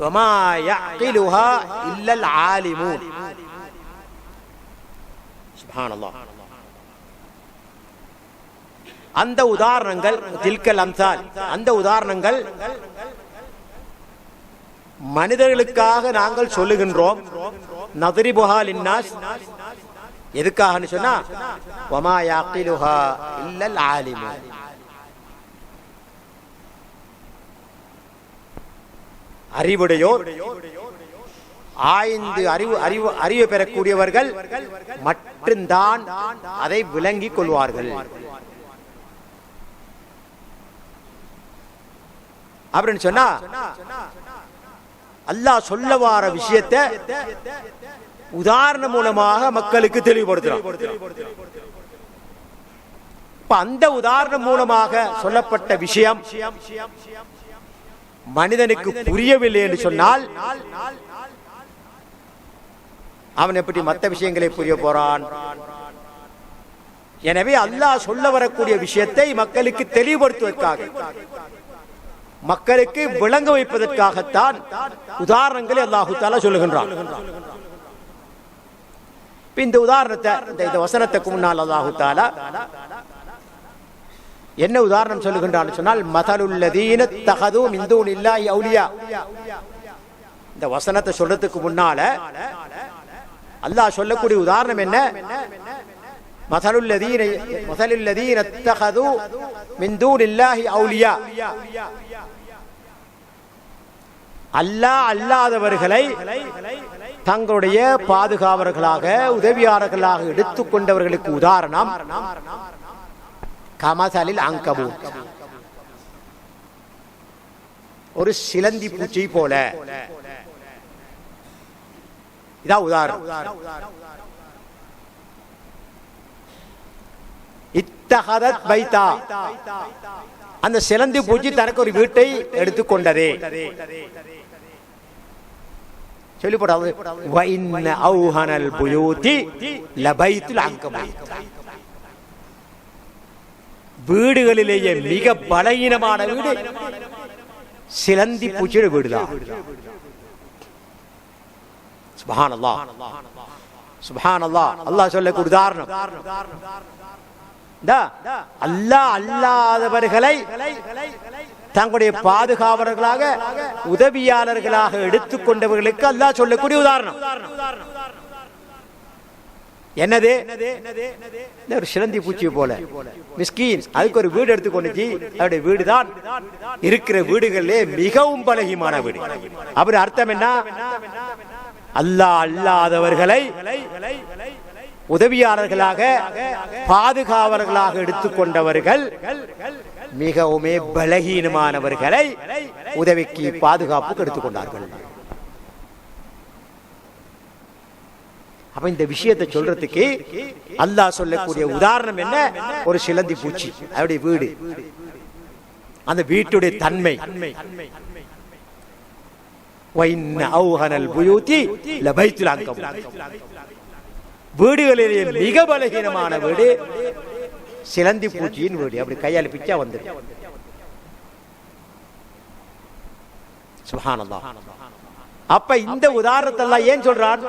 وَمَا يَعْقِلُهَا إِلَّا الْعَالِمُونَ. சுப்ஹானல்லாஹ். அந்த உதாரணங்கள் தில்கல் அம்சால், அந்த உதாரணங்கள் மனிதர்களுக்காக நாங்கள் சொல்லுகின்றோம். நத்ரிபுஹா லின்னாஸ், எதுக்காகன்னு சொன்னா வமா யாக்கிலுஹா இல்லல் ஆலிமூன், அறிவுடையோர், ஆய்ந்து அறிவு பெறக்கூடியவர்கள் மட்டும்தான் அதை விளங்கிக் கொள்வார்கள். அப்படின்னு சொன்னா அல்லாஹ் சொல்ல வார விஷயத்தை உதாரணம் மூலமாக மக்களுக்கு தெளிவுபடுத்துறான். அந்த உதாரணம் மூலமாக சொல்லப்பட்ட விஷயம் மனிதனுக்கு புரியவில்லை என்று சொன்னால் அவன் எப்படி மற்ற விஷயங்களை புரிய போறான்? எனவே அல்லாஹ் சொல்ல வரக்கூடிய விஷயத்தை மக்களுக்கு தெளிவுபடுத்துவதற்காக, மக்களுக்கு விளங்க வைப்பதற்காகத்தான் உதாரணங்களை அல்லாஹு தஆலா சொல்லுகின்றான். இந்த உதாரணத்தை, இந்த வசனத்துக்கு முன்னால் அல்லாஹு தஆலா என்ன உதாரணம் சொல்லுகின்றான் சொன்னால் மதலுல்லதீன தகது மின் தூனில்லாஹி அவுலியா. இந்த வசனத்தை சொல்றதுக்கு முன்னால அல்லாஹ் சொல்லக்கூடிய உதாரணம் என்ன? மதலுல்லதீன தகது மின் தூனில்லாஹி அவுலியா. அல்லாஹ் அல்லாதவர்களை தங்களுடைய பாதுகாவலர்களாக, உதவியாளர்களாக எடுத்துக்கொண்டவர்களுக்கு உதாரணம் கமசலில் அங்கபூத், ஒரு சிலந்தி பூச்சி போல. இதான் உதாரணம். இத்தஹதத் பைதா, அந்த சிலந்தி பூச்சி தனக்கு ஒரு வீட்டை எடுத்துக்கொண்டதே. சொல்லிப்படாது வைன்ன அவுஹனல் புயூதி லபைத்துல் அன்கபூத், வீடுகளிலேயே மிக பலகீனமான வீடு சிலந்தி பூச்சியோட வீடுதான். சுப்ஹானல்லாஹ், சுப்ஹானல்லாஹ். அல்லாஹ் சொல்லக்கூடிய உதாரணம், அல்லாஹ் அல்லாதவர்களை தங்களுடைய பாதுகாவலர்களாக, உதவியாளர்களாக எடுத்துக்கொண்டவர்களுக்கு அல்லாஹ் சொல்லக்கூடிய உதாரணம் என்னது? ஒரு சிலந்தி பூச்சி போல மிஸ்கீன், அதுக்கு ஒரு வீடு எடுத்துக்கொண்டுச்சு. அவருடைய வீடுதான் இருக்கிற வீடுகளிலே மிகவும் பலகீனமான வீடு. அப்படி அர்த்தம் என்ன? அல்லாஹ் அல்லாதவர்களை உதவியாளர்களாக, பாதுகாவலர்களாக எடுத்துக்கொண்டவர்கள் மிகவும் பலகீனமானவர்களை உதவிக்கு, பாதுகாப்புக்கு எடுத்துக்கொண்டார்கள். அப்ப இந்த விஷயத்தை சொல்றதுக்கு அல்லாஹ் சொல்லக்கூடிய உதாரணம் என்ன? ஒரு சிலந்தி பூச்சி, அவருடைய வீடு, அந்த வீட்டுடைய தன்மை. வைன்ன அவுஹனல் புயூதி லபைத்துல் அன்கபூத், வீடுகளிலே மிக பலகீனமான வீடு சிலந்தி பூச்சியின் வீடு. அப்படி கையால் பிச்சா வந்துடும். சுப்ஹானல்லாஹ். அப்ப இந்த உதாரணத்தெல்லாம் ஏன் சொல்றான்?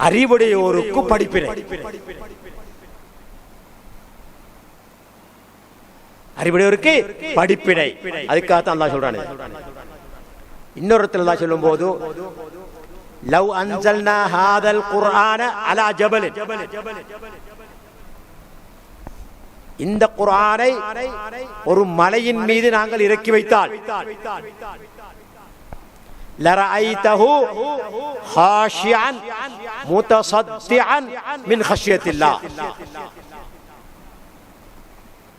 அறிவுடையோருக்கு படிப்பினை, அறிவுடையோருக்கு படிப்பினை. அதுக்காகத்தான் அல்லாஹ் சொல்றானே. இன்னொரு இடத்துல அல்லாஹ் சொல்லும் போது லவ் அன்ஸல்னா ஹாதல் குர்ஆன அலா ஜபலின், இந்த குர்ஆனை ஒரு மலையின் மீது நாங்கள் இறக்கி வைத்தால் லரஐதஹு ஹாஷிஅன் முத்தஸத்திஅன் மின் ஹஷ்யத்தில்லாஹ்,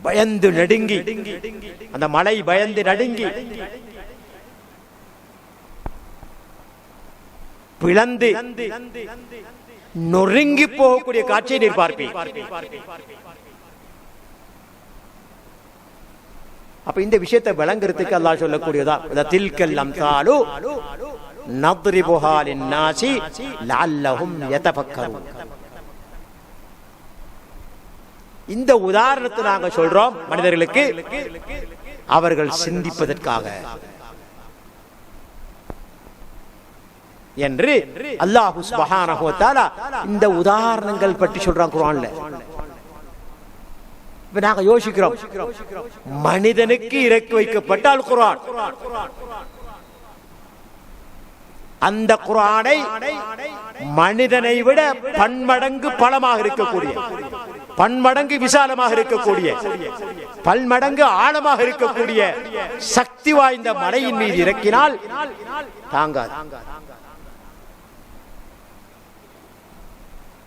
பயந்து நடுங்கி, அந்த மலை பயந்து நடுங்கி பிளந்து நொறுங்கி போகக்கூடிய காட்சியை நீர் பார்ப்பீர். அப்ப இந்த விஷயத்தை விளங்குறதுக்கு அல்லாஹ் சொல்லக்கூடியதா தில்கல் அம்சாலு நத்ரிபுஹா லின்னாசி லஅல்லஹும் யதஃபக்கரூன். இந்த உதாரணத்தை நாங்க சொல்றோம் மனிதர்களுக்கு அவர்கள் சிந்திப்பதற்காக என்று அல்லாஹ் சுப்ஹானஹு வ தஆலா இந்த உதாரணங்கள் பற்றி சொல்றான் குர்ஆன்ல. இப்ப நாங்க யோசிக்கிறோம், மனிதனுக்கு இறக்கி வைக்கப்பட்டால் குர்ஆன், அந்த குர்ஆனை மனிதனை விட பன்மடங்கு பலமாக இருக்கக்கூடிய, பன்மடங்கு விசாலமாக இருக்கக்கூடிய, பல்மடங்கு ஆழமாக இருக்கக்கூடிய சக்தி வாய்ந்த மலையின் மீது இறக்கினால் தாங்காது,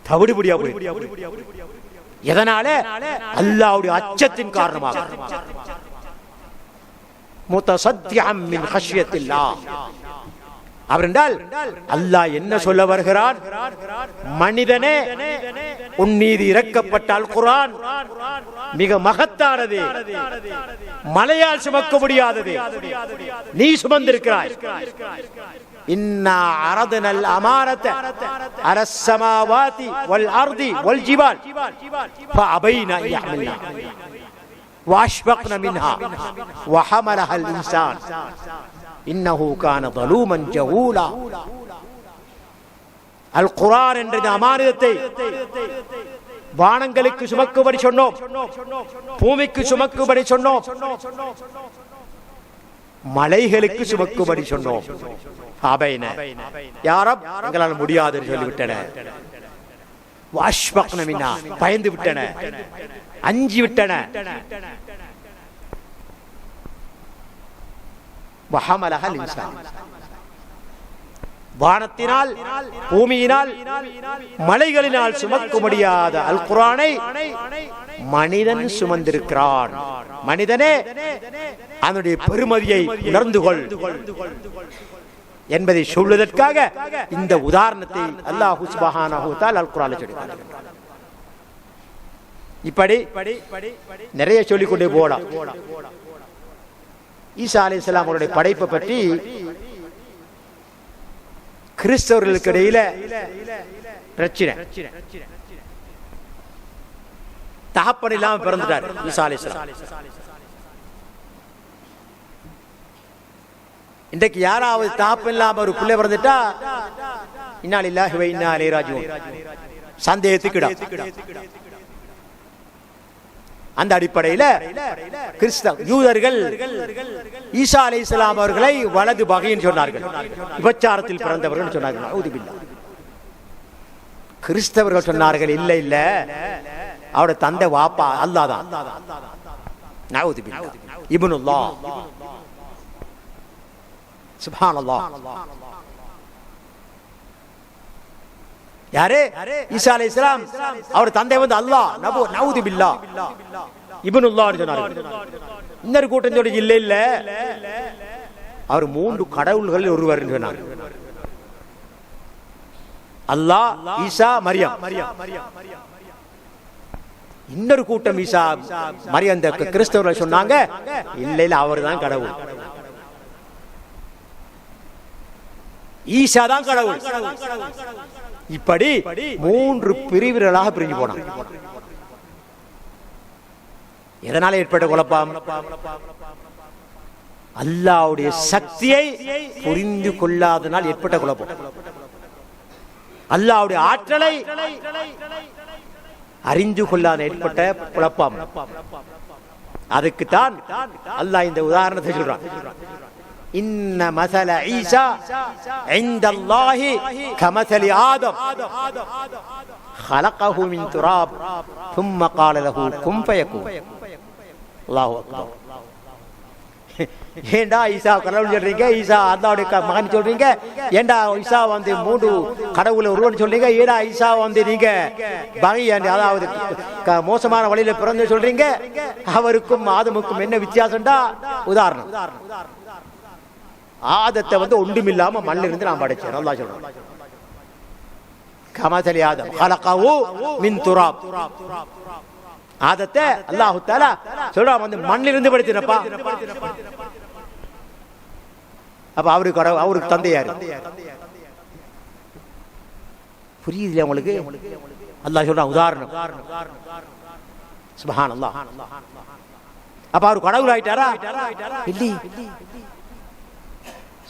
தவிடுபடியா போய். எதனால? அல்லாஹ்வுடைய அச்சத்தின் காரணமாக. முத்தசத்தியம் மின் ஹஷ்யத்தில்லாஹ். அவர் என்றால் அல்லாஹ் என்ன சொல்ல வருகிறான்? மனிதனே, உன் மீது இறக்கப்பட்டால் குர்ஆன் மிக மகத்தானது, மலையால் சுமக்க முடியாதது, நீ சுமந்திருக்கிறாய். இன்னா அரதனல் அமானத அலஸ் ஸமாவாதி வல் அர்தி வல் ஜிபால் ஃபஅபைனா யஹ்மில்னா வஅஷ்ஃபக்னா மின்ஹா வஹமலஹல் இன்சான் இன்னஹு கான ஸலூமன் ஜஹூலா. அல் குர்ஆன் என்ற அமானிதத்தை வானங்களுக்கு சுமக்கும்படி சொன்னோம், பூமிக்கு சுமக்கும்படி சொன்னோம், மலைகளுக்கு சுமக்கும்படி சொன்னோம். அபைன யா ரப், எங்களால் முடியாது என்று சொல்லிவிட்டன. வஅஷ்ஃபக்ன மின்ஹா, பயந்து விட்டன, அஞ்சி விட்டன. வஹமலஹல் இன்சான், வானத்தினால், பூமியினால், மலைகளினால் சுமக்க முடியாத அல் குர்ஆனை மனிதன் சுமந்திருக்கிறான். மனிதனே, அதனுடைய பெருமதியை உணர்ந்து கொள் என்பதை சொல்வதற்காக இந்த உதாரணத்தை அல்லாஹ் சுப்ஹானஹு வ தஆலா அல் குர்ஆனில் சொல்லியிருக்கிறார். இப்படி நிறைய சொல்லிக்கொண்டே போகலாம். ஈசா அலைஹிஸ்ஸலாம் அவருடைய படைப்பை பற்றி கிறிஸ்தவர்களுக்கு இடையில பிரச்சனை. தகப்பன் இல்லாம பிறந்துட்டார் ஈசா அலைஹிஸ்ஸலாம். இன்றைக்கு யாராவது தகப்பன் இல்லாம ஒரு பிள்ளை பிறந்துட்டா இன்னா லில்லாஹி வ இன்னா இலைஹி ராஜிஊன், சந்தேகத்துக்கு இடம். அந்த அடிப்படையில் கிறிஸ்தவ யூதர்கள் ஈசா அலைஹிஸ்ஸலாம் அவர்களை வலது பகைன்னு சொன்னார்கள், விபச்சாரத்தில் பிறந்தவர்கள் சொன்னார்கள். நஊதுபில்லாஹ். கிறிஸ்தவர்கள் சொன்னார்கள், இல்ல இல்ல, அவருடைய தந்தை வாப்பா அல்லாஹ் தான். நஊதுபில்லாஹ். இப்னுல்லாஹ். சுப்ஹானல்லாஹ். யாரு? ஈசா அலைஹிஸ்ஸலாம் அவர் தந்தை வந்து அல்லாஹ். நஊதுபில்லாஹ். இப்னுல்லாஹ் சொன்னார்கள். இன்னொரு கூட்டம் சொல்லி இல்ல இல்ல, அவர் மூன்று கடவுள்கள் ஒருவர் சொன்னார். அல்லாஹ், ஈசா, மரியம். இன்னொரு கூட்டம் ஈசா மரியம் அந்த கிறிஸ்தவர்கள் சொன்னாங்க, இல்ல இல்ல, அவர் தான் கடவுள், ஈசா தான் கடவுள். இப்படி மூன்று பிரிவுகளாக பிரிஞ்சு போனாங்க. எதனால ஏற்பட்ட குழப்பம்? அல்லாஹ்வுடைய சக்தியை புரிந்து கொள்ளாதனால் ஏற்பட்ட குழப்பம். அல்லாஹ்வுடைய ஆற்றலை அறிந்து கொள்ளாத ஏற்பட்ட குழப்பம். அதுக்குத்தான் அல்லாஹ் இந்த உதாரணத்தை சொல்றான். இன்ன மஸல ஈசா இன்தல்லாஹி கமஸலி ஆதம் خلقه من تراب ثم قال له كن فيكون. அல்லாஹ் அக்பர். ஏண்டா ஈசா கடவுள் சொல்றீங்க, ஈசா அல்லாஹ்வுடைய மகன் சொல்றீங்க, ஏண்டா ஈசா வந்து மூன்று கடவுளை ஒருவன் சொல்றீங்க, ஏடா ஈசா வந்து நீங்க பகை, அதாவது மோசமான வழியில பிறந்து சொல்றீங்க, அவருக்கும் ஆதமுக்கும் என்ன வித்தியாசம்டா? உதாரணம், ஆதத்தை வந்து ஒன்றுமில்லாம மண்ணில் இருந்து நான் படைச்சேன். அல்லாஹ் சொல்றான், கமஸலி ஆதம் خلقه من تراب. ஆதத்தை அல்லாஹ் தஆலா சொல்றான் வந்து மண்ணிலிருந்து படைத்தனப்பா. அப்ப அவருக்கு தந்தையாரு புரியுதுல உங்களுக்கு? அல்லாஹ் சொல்றான் உதாரணம். சுப்ஹானல்லாஹ். அப்ப அவர் கடவுள் ஆயிட்டாரா? இல்லை.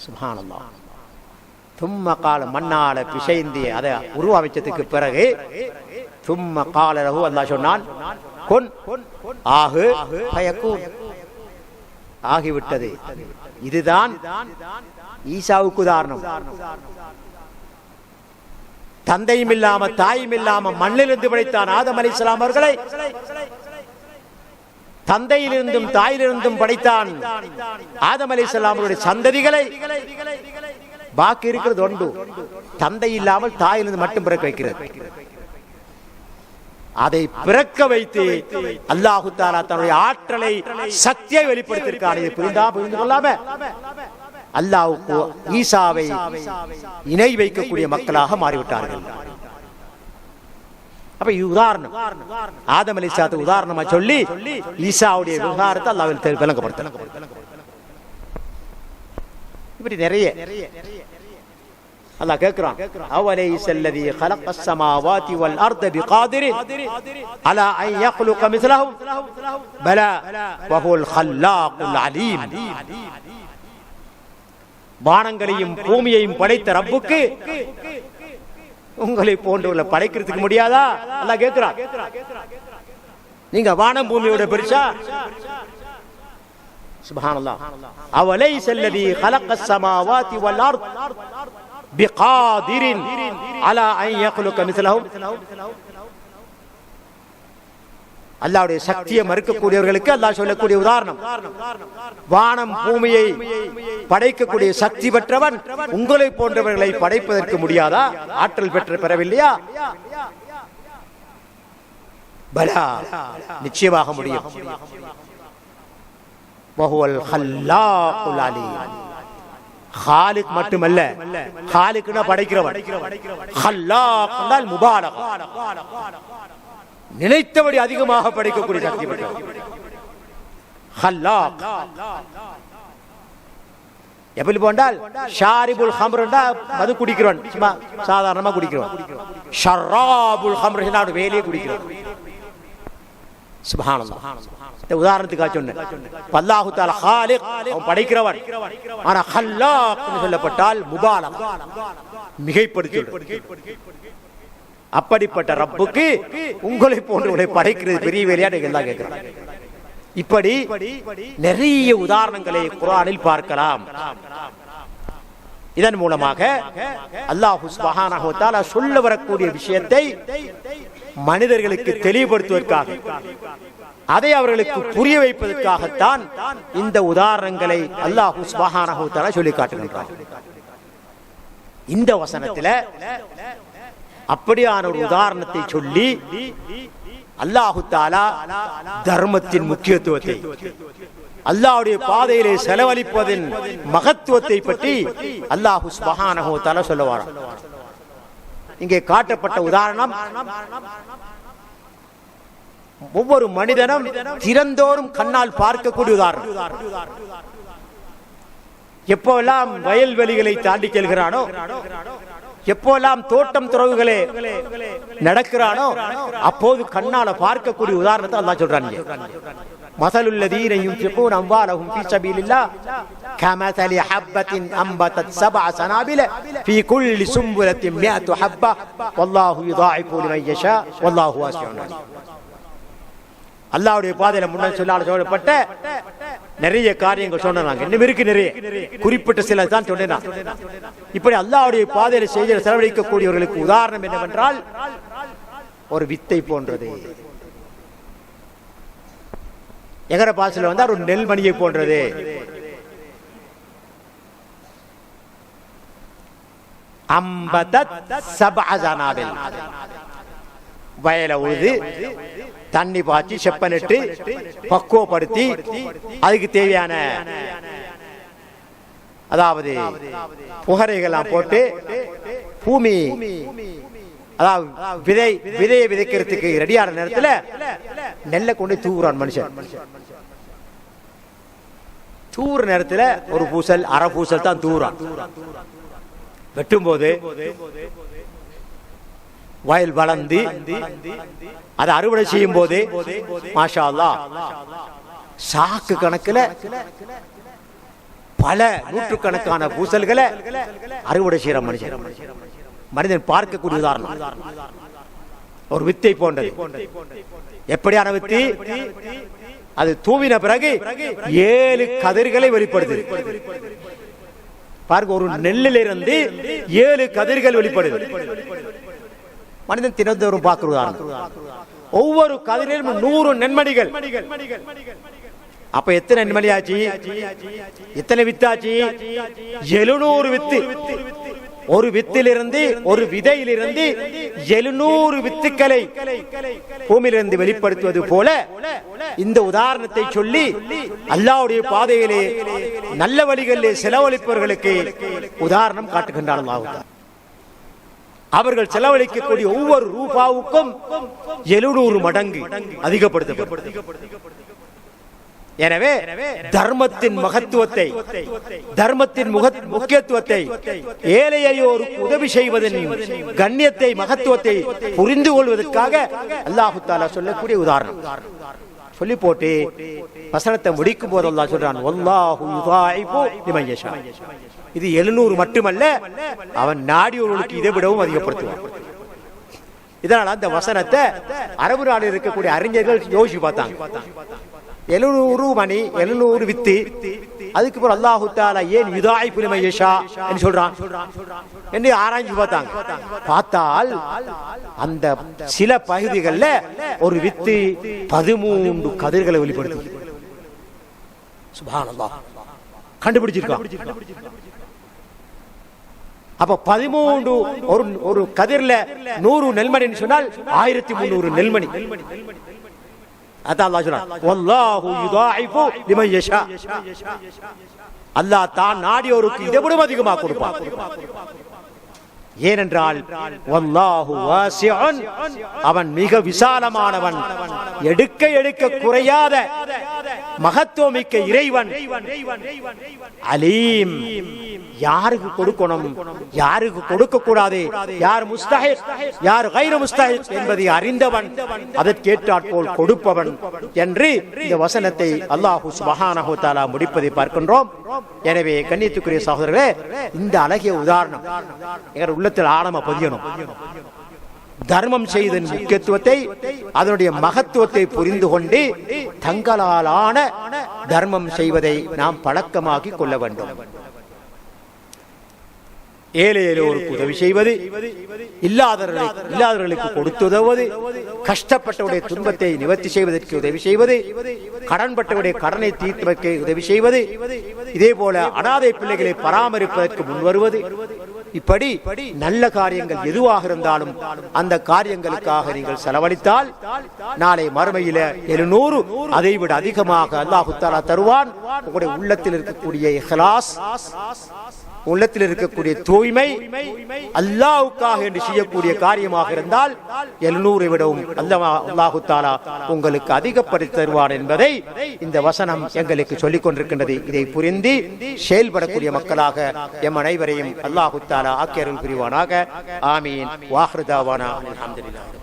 சுப்ஹானல்லாஹ். தும்ம கால மண்ணால பிசைந்து அதை உருவாச்சதுக்கு பிறகு தும்ம கால லஹு அல்லாஹ் சொன்னான் குன் ஆகு ஃபயகூன் ஆகிவிட்டது. இதுதான் ஈசாவுக்கு உதாரணம். தந்தையும் இல்லாம தாயும் இல்லாம மண்ணிலிருந்து படைத்தான் ஆதம் அலைஹிஸ்ஸலாம் அவர்களை. தந்தையிலிருந்தும் தாயிலிருந்தும் படைத்தான் ஆதம் அலைஹிஸ்ஸலாம் அவருடைய சந்ததிகளை. பாக்கி இருக்கிறது ஒன்று, தந்தை இல்லாமல் தாயிலிருந்து மட்டும் பிறக்க வைக்கிறது. அதை பிறக்க வைத்து அல்லாஹு தஆலா தன்னுடைய ஆற்றலை சக்தியை வெளிப்படுத்தியிருக்கார். இதை புரிந்து கொள்ளாம அல்லாஹ்வுக்கு ஈசாவை இணை வைக்கக்கூடிய மக்களாக மாறிவிட்டார்கள். அப்ப இது உதாரணம். ஆதம் அலைஹிஸ்ஸலாத்துக்கு உதாரணமா சொல்லி ஈசாவுடைய விவகாரத்தை அல்லாஹ் விளங்கப்படுத்த. இப்படி நிறைய அல்லாஹ் கேக்குறான். அவலைஸல்லதி خلقஸ் ஸமாவாதி வல் அர்த பிகாதிரின் அலா அன் يخلق مثلهم பலா வஹுவல் خلاقுல் அலீம். வானங்களையும் பூமியையும் படைத்த ரப்புக்கு உங்களை போன்றவர்களை படைக்கிறதுக்கு முடியாதா? அல்லாஹ் கேக்குறான். நீங்க வானம் பூமியோட பெருசா? சுப்ஹானல்லாஹ். அவலைஸல்லதி خلقஸ் ஸமாவாதி வல் அர்த பிகாதிரின் அலா அன் يخلق مثلهم. அல்லாஹ்வுடைய சக்தியை மறுக்கக்கூடியவர்களுக்கு அல்லாஹ் சொல்லக்கூடிய உதாரணம், வானம் பூமியை படைக்கக்கூடிய சக்தி பெற்றவன் உங்களை போன்றவர்களை படைப்பதற்கு முடியாதா? ஆற்றல் பெறவில்லையா? பலா, நிச்சயமாக முடியும். வஹுவல் ஹல்லாக்குல் அலீம். ஹாலிக் மட்டுமல்ல, ஹாலிக்னா படைக்கிறவன், ஹல்லாக் என்றால் முபாலகா, நினைத்தபடி அதிகமாக படைக்கக்கூடிய சக்தி பெற்றவன் ஹல்லாக். எப்படி போன்றால் ஷாரிபுல் ஹம்ர் என்றால் மது குடிக்கிறவன், சும்மா சாதாரணமா குடிக்கிறவன். ஷர்ராபுல் ஹம்ர் என்றால் வேலையே குடிக்கிறவன். சுப்ஹானல்லாஹ். இந்த உதாரணத்துக்காக சொன்னேன். அல்லாஹ் தஆலா ஹாலிக், அவன் படைக்கிறவன். ஆனா ஹல்லாக் என்று சொல்லப்பட்டால் முபாலகா, மிகைப்படுத்தி சொல்றது. அப்படிப்பட்ட ரப்புக்கு உங்களை போன்றவர்களை படைக்கிறது பெரிய வேலையா எல்லாம் கேட்கிறாங்க. இப்படி நிறைய உதாரணங்களை குர்ஆனில் பார்க்கலாம். இதன் மூலமாக அல்லாஹ் சுப்ஹானஹு வ தஆலா சொல்ல வரக்கூடிய விஷயத்தை மனிதர்களுக்கு தெளிவுபடுத்துவதற்காக, அதை அவர்களுக்கு புரிய வைப்பதற்காகத்தான் இந்த உதாரணங்களை அல்லாஹ் சுப்ஹானஹு வ தஆலா சொல்லி காட்டுகின்றார். இந்த வசனத்துல அப்படியான ஒரு உதாரணத்தை சொல்லி அல்லாஹு தஆலா தர்மத்தின் முக்கியத்துவத்தை, அல்லாஹ்வுடைய பாதையிலே செலவழிப்பதின் மகத்துவத்தை பற்றி அல்லாஹ் சுப்ஹானஹு வ தஆலா சொல்லுவார். இங்கே காட்டப்பட்ட உதாரணம் ஒவ்வொரு மனிதனும் திறந்தோறும் கண்ணால் பார்க்கக்கூடிய உதாரணம். எப்போல்லாம் வயல்வெளிகளை தாண்டி செல்கிறானோ, எப்போல்லாம் தோட்டம் துறவுகளே நடக்கிறானோ, அப்போது கண்ணால பார்க்கக்கூடிய உதாரணத்தை அல்லாஹ் சொல்றாங்க. மஸலுல்லதீன யுன்ஃபிகூன அம்வாலஹும் ஃபீ ஸபீலில்லாஹ் கமஸலி ஹப்பத்தின் அம்பதத் சபஅ ஸனாபில ஃபீ குல்லி சும்புலத்தின் மிஅத்து ஹப்பா வல்லாஹு யுதாஇஃபு லிமன் யஷா வல்லாஹு வாஸிஉன் அலீம். அல்லாஹ்வுடைய பாதையில முன்னாடி சொல்லப்பட்ட நிறைய காரியங்கள் சொன்னாங்க. இன்னும் இருக்கு நிறைய, குறிப்பிட்ட சில தான் சொன்னேன். இப்படி அல்லாஹ்வுடைய பாதையில செய்ய செலவழிக்கக்கூடியவர்களுக்கு உதாரணம் என்னவென்றால் ஒரு வித்தை போன்றது. எங்கர பாசல வந்தா ஒரு நெல்மணியை போன்றது. அம்பதத் சபஅ ஸனாபில், வயல உழுது தண்ணி பாய்ச்சி செப்பனிட்டு பக்குவப்படுத்தி அதுக்கு தேவையான அதாவது புகரைகள்லாம் போட்டு பூமி அதாவது விதையை விதைக்கிறதுக்கு ரெடியான நேரத்தில் நெல்லை கொண்டு தூவுறான் மனுஷன். தூவுற நேரத்தில் ஒரு பூசல் அரை பூசல் தான் தூவுறான். வெட்டும் போது வயல் வளர்ந்து அதை அறுவடை செய்யும் போது மாஷா அல்லாஹ் சாக்கு கணக்கில் பல நூற்றுக்கணக்கான பூசல்களை அறுவடை செய்யற மனிதன் பார்க்கக்கூடிய உதாரணம் ஒரு வித்தை போன்றது. எப்படியான வித்தி? அது தூவின பிறகு 7 கதிர்களை வெளிப்படுத்துது. பாருங்க, ஒரு நெல்லிலிருந்து 7 கதிர்கள் வெளிப்படுது. மனிதன் தினந்தோறும் பார்க்கிறான். ஒவ்வொரு கதிரிலும் 100 நென்மணிகள். அப்ப எத்தனை நென்மணி ஆச்சு? எத்தனை வித்தாச்சு? 700 வித்து. ஒரு வித்திலிருந்து, ஒரு விதையிலிருந்து 700 வித்துக்களை பூமியிலிருந்து வெளிப்படுத்துவது போல இந்த உதாரணத்தை சொல்லி அல்லாஹ்வுடைய பாதையிலே நல்ல வழிகளிலே செலவழிப்பவர்களுக்கு உதாரணம் காட்டுகின்றார் அல்லாஹ். அவர்கள் செலவழிக்கக்கூடிய ஒவ்வொரு ரூபாவுக்கும் 700 மடங்கு அதிகப்படுத்தப்படும். எனவே தர்மத்தின் மகத்துவத்தை, தர்மத்தின் முக்கியத்துவத்தை, ஏழையோருக்கு உதவி செய்வதன் கண்ணியத்தை, மகத்துவத்தை புரிந்து கொள்வதற்காக அல்லாஹ் தஆலா சொல்லக்கூடிய உதாரணம் சொல்லி போட்டு வசனத்தை முடிக்கும் போது அல்லாஹ் சொல்றான், வல்லாஹு யுதாயிபு லிமன் யஷா. இது 700 மட்டுமல்ல, அவன் நாடியோருக்கு இதை விடவும் அதிகப்படுத்துவான். இதனால அந்த வசனத்தை அரபு நாடு இருக்கக்கூடிய அறிஞர்கள் யோசிச்சு பார்த்தாங்க. 700 மணி, 700 வித்து, அதுக்கு அப்புறம் அல்லாஹு தஆலா ஏன் யுதாயிபு லிமன் யஷா என்று சொல்றான் என்று ஆராய்ச்சி பார்த்தாங்க. பார்த்தால் அந்த சில பகுதிகளில் ஒரு வித்து 13 கதிர்களை வெளிப்படுத்தும். சுப்ஹானல்லாஹ், கண்டுபிடிச்சிருக்கான். அப்ப 13 ஒரு கதிர்ல 100 நெல்மணி சொன்னால் 1300 நெல்மணி. அதான் அல்லாஹ் சொல்றான், வல்லாஹு யுதாயிபு லிமன் யஷா. அல்லாஹ் தான் நாடியோருக்கு இதை விட அதிகமாக கொடுப்பான். ஏனென்றால் வல்லாஹு வாசிஉன், அவன் மிக விசாலமானவன், எடுக்க எடுக்க குறையாத மகத்துவமிக்க இறைவன். அலீம், யாருக்கு கொடுக்கணும், யாருக்கு கொடுக்க கூடாது, யார் முஸ்தஹிக், யார் கைரு முஸ்தஹிக் என்பதை அறிந்தவன், அதற்கேற்றாற்போல் கொடுப்பவன் என்று இந்த வசனத்தை அல்லாஹ் சுப்ஹானஹு தஆலா முடிப்பதை பார்க்கின்றோம். எனவே கண்ணியத்துக்குரிய சகோதரர்களே, இந்த அழகிய உதாரணம் எங்கள் உள்ளத்தில் ஆழமா பதியணும். தர்மம் செய்தன் முக்கியத்துவத்தை, அதனுடைய மகத்துவத்தை புரிந்து கொண்டு தங்களாலான தர்மம் செய்வதை நாம் பழக்கமாக்கி கொள்ள வேண்டும். ஏழையோருக்கு உதவி செய்வது, இல்லாதவர்களுக்கு கொடுத்து உதவுவது, கஷ்டப்பட்டவருடைய துன்பத்தை நிவர்த்தி செய்வதற்கு உதவி செய்வது, கடன்பட்டவருடைய கடனை தீர்ப்பதற்கு உதவி செய்வது, இதே போல அனாதை பிள்ளைகளை பராமரிப்பதற்கு முன்வருவது, இப்படி நல்ல காரியங்கள் எதுவாக இருந்தாலும் அந்த காரியங்களுக்காக நீங்கள் செலவழித்தால் நாளை மறுமையில 700 அதை விட அதிகமாக அல்லாஹ் தஆலா தருவான். உங்களுடைய உள்ளத்தில் இருக்கக்கூடிய இஹ்லாஸ், உள்ளத்தில் இருக்கக்கூடிய தூய்மை, அல்லாஹ்வுக்காக என்று செய்யக்கூடிய காரியமாக இருந்தால் 700 விடவும் அல்லாஹ் தஆலா உங்களுக்கு அதிகப்படுத்தி தருவான் என்பதை இந்த வசனம் எங்களுக்கு சொல்லிக் கொண்டிருக்கின்றது. இதை புரிந்து செயல்படக்கூடிய மக்களாக எம் அனைவரையும் அல்லாஹ் தஆலா ஆக்கி அருள் புரிவானாக. ஆமீன். வாஹிரு தாவானா அல்ஹம்துலில்லாஹ்.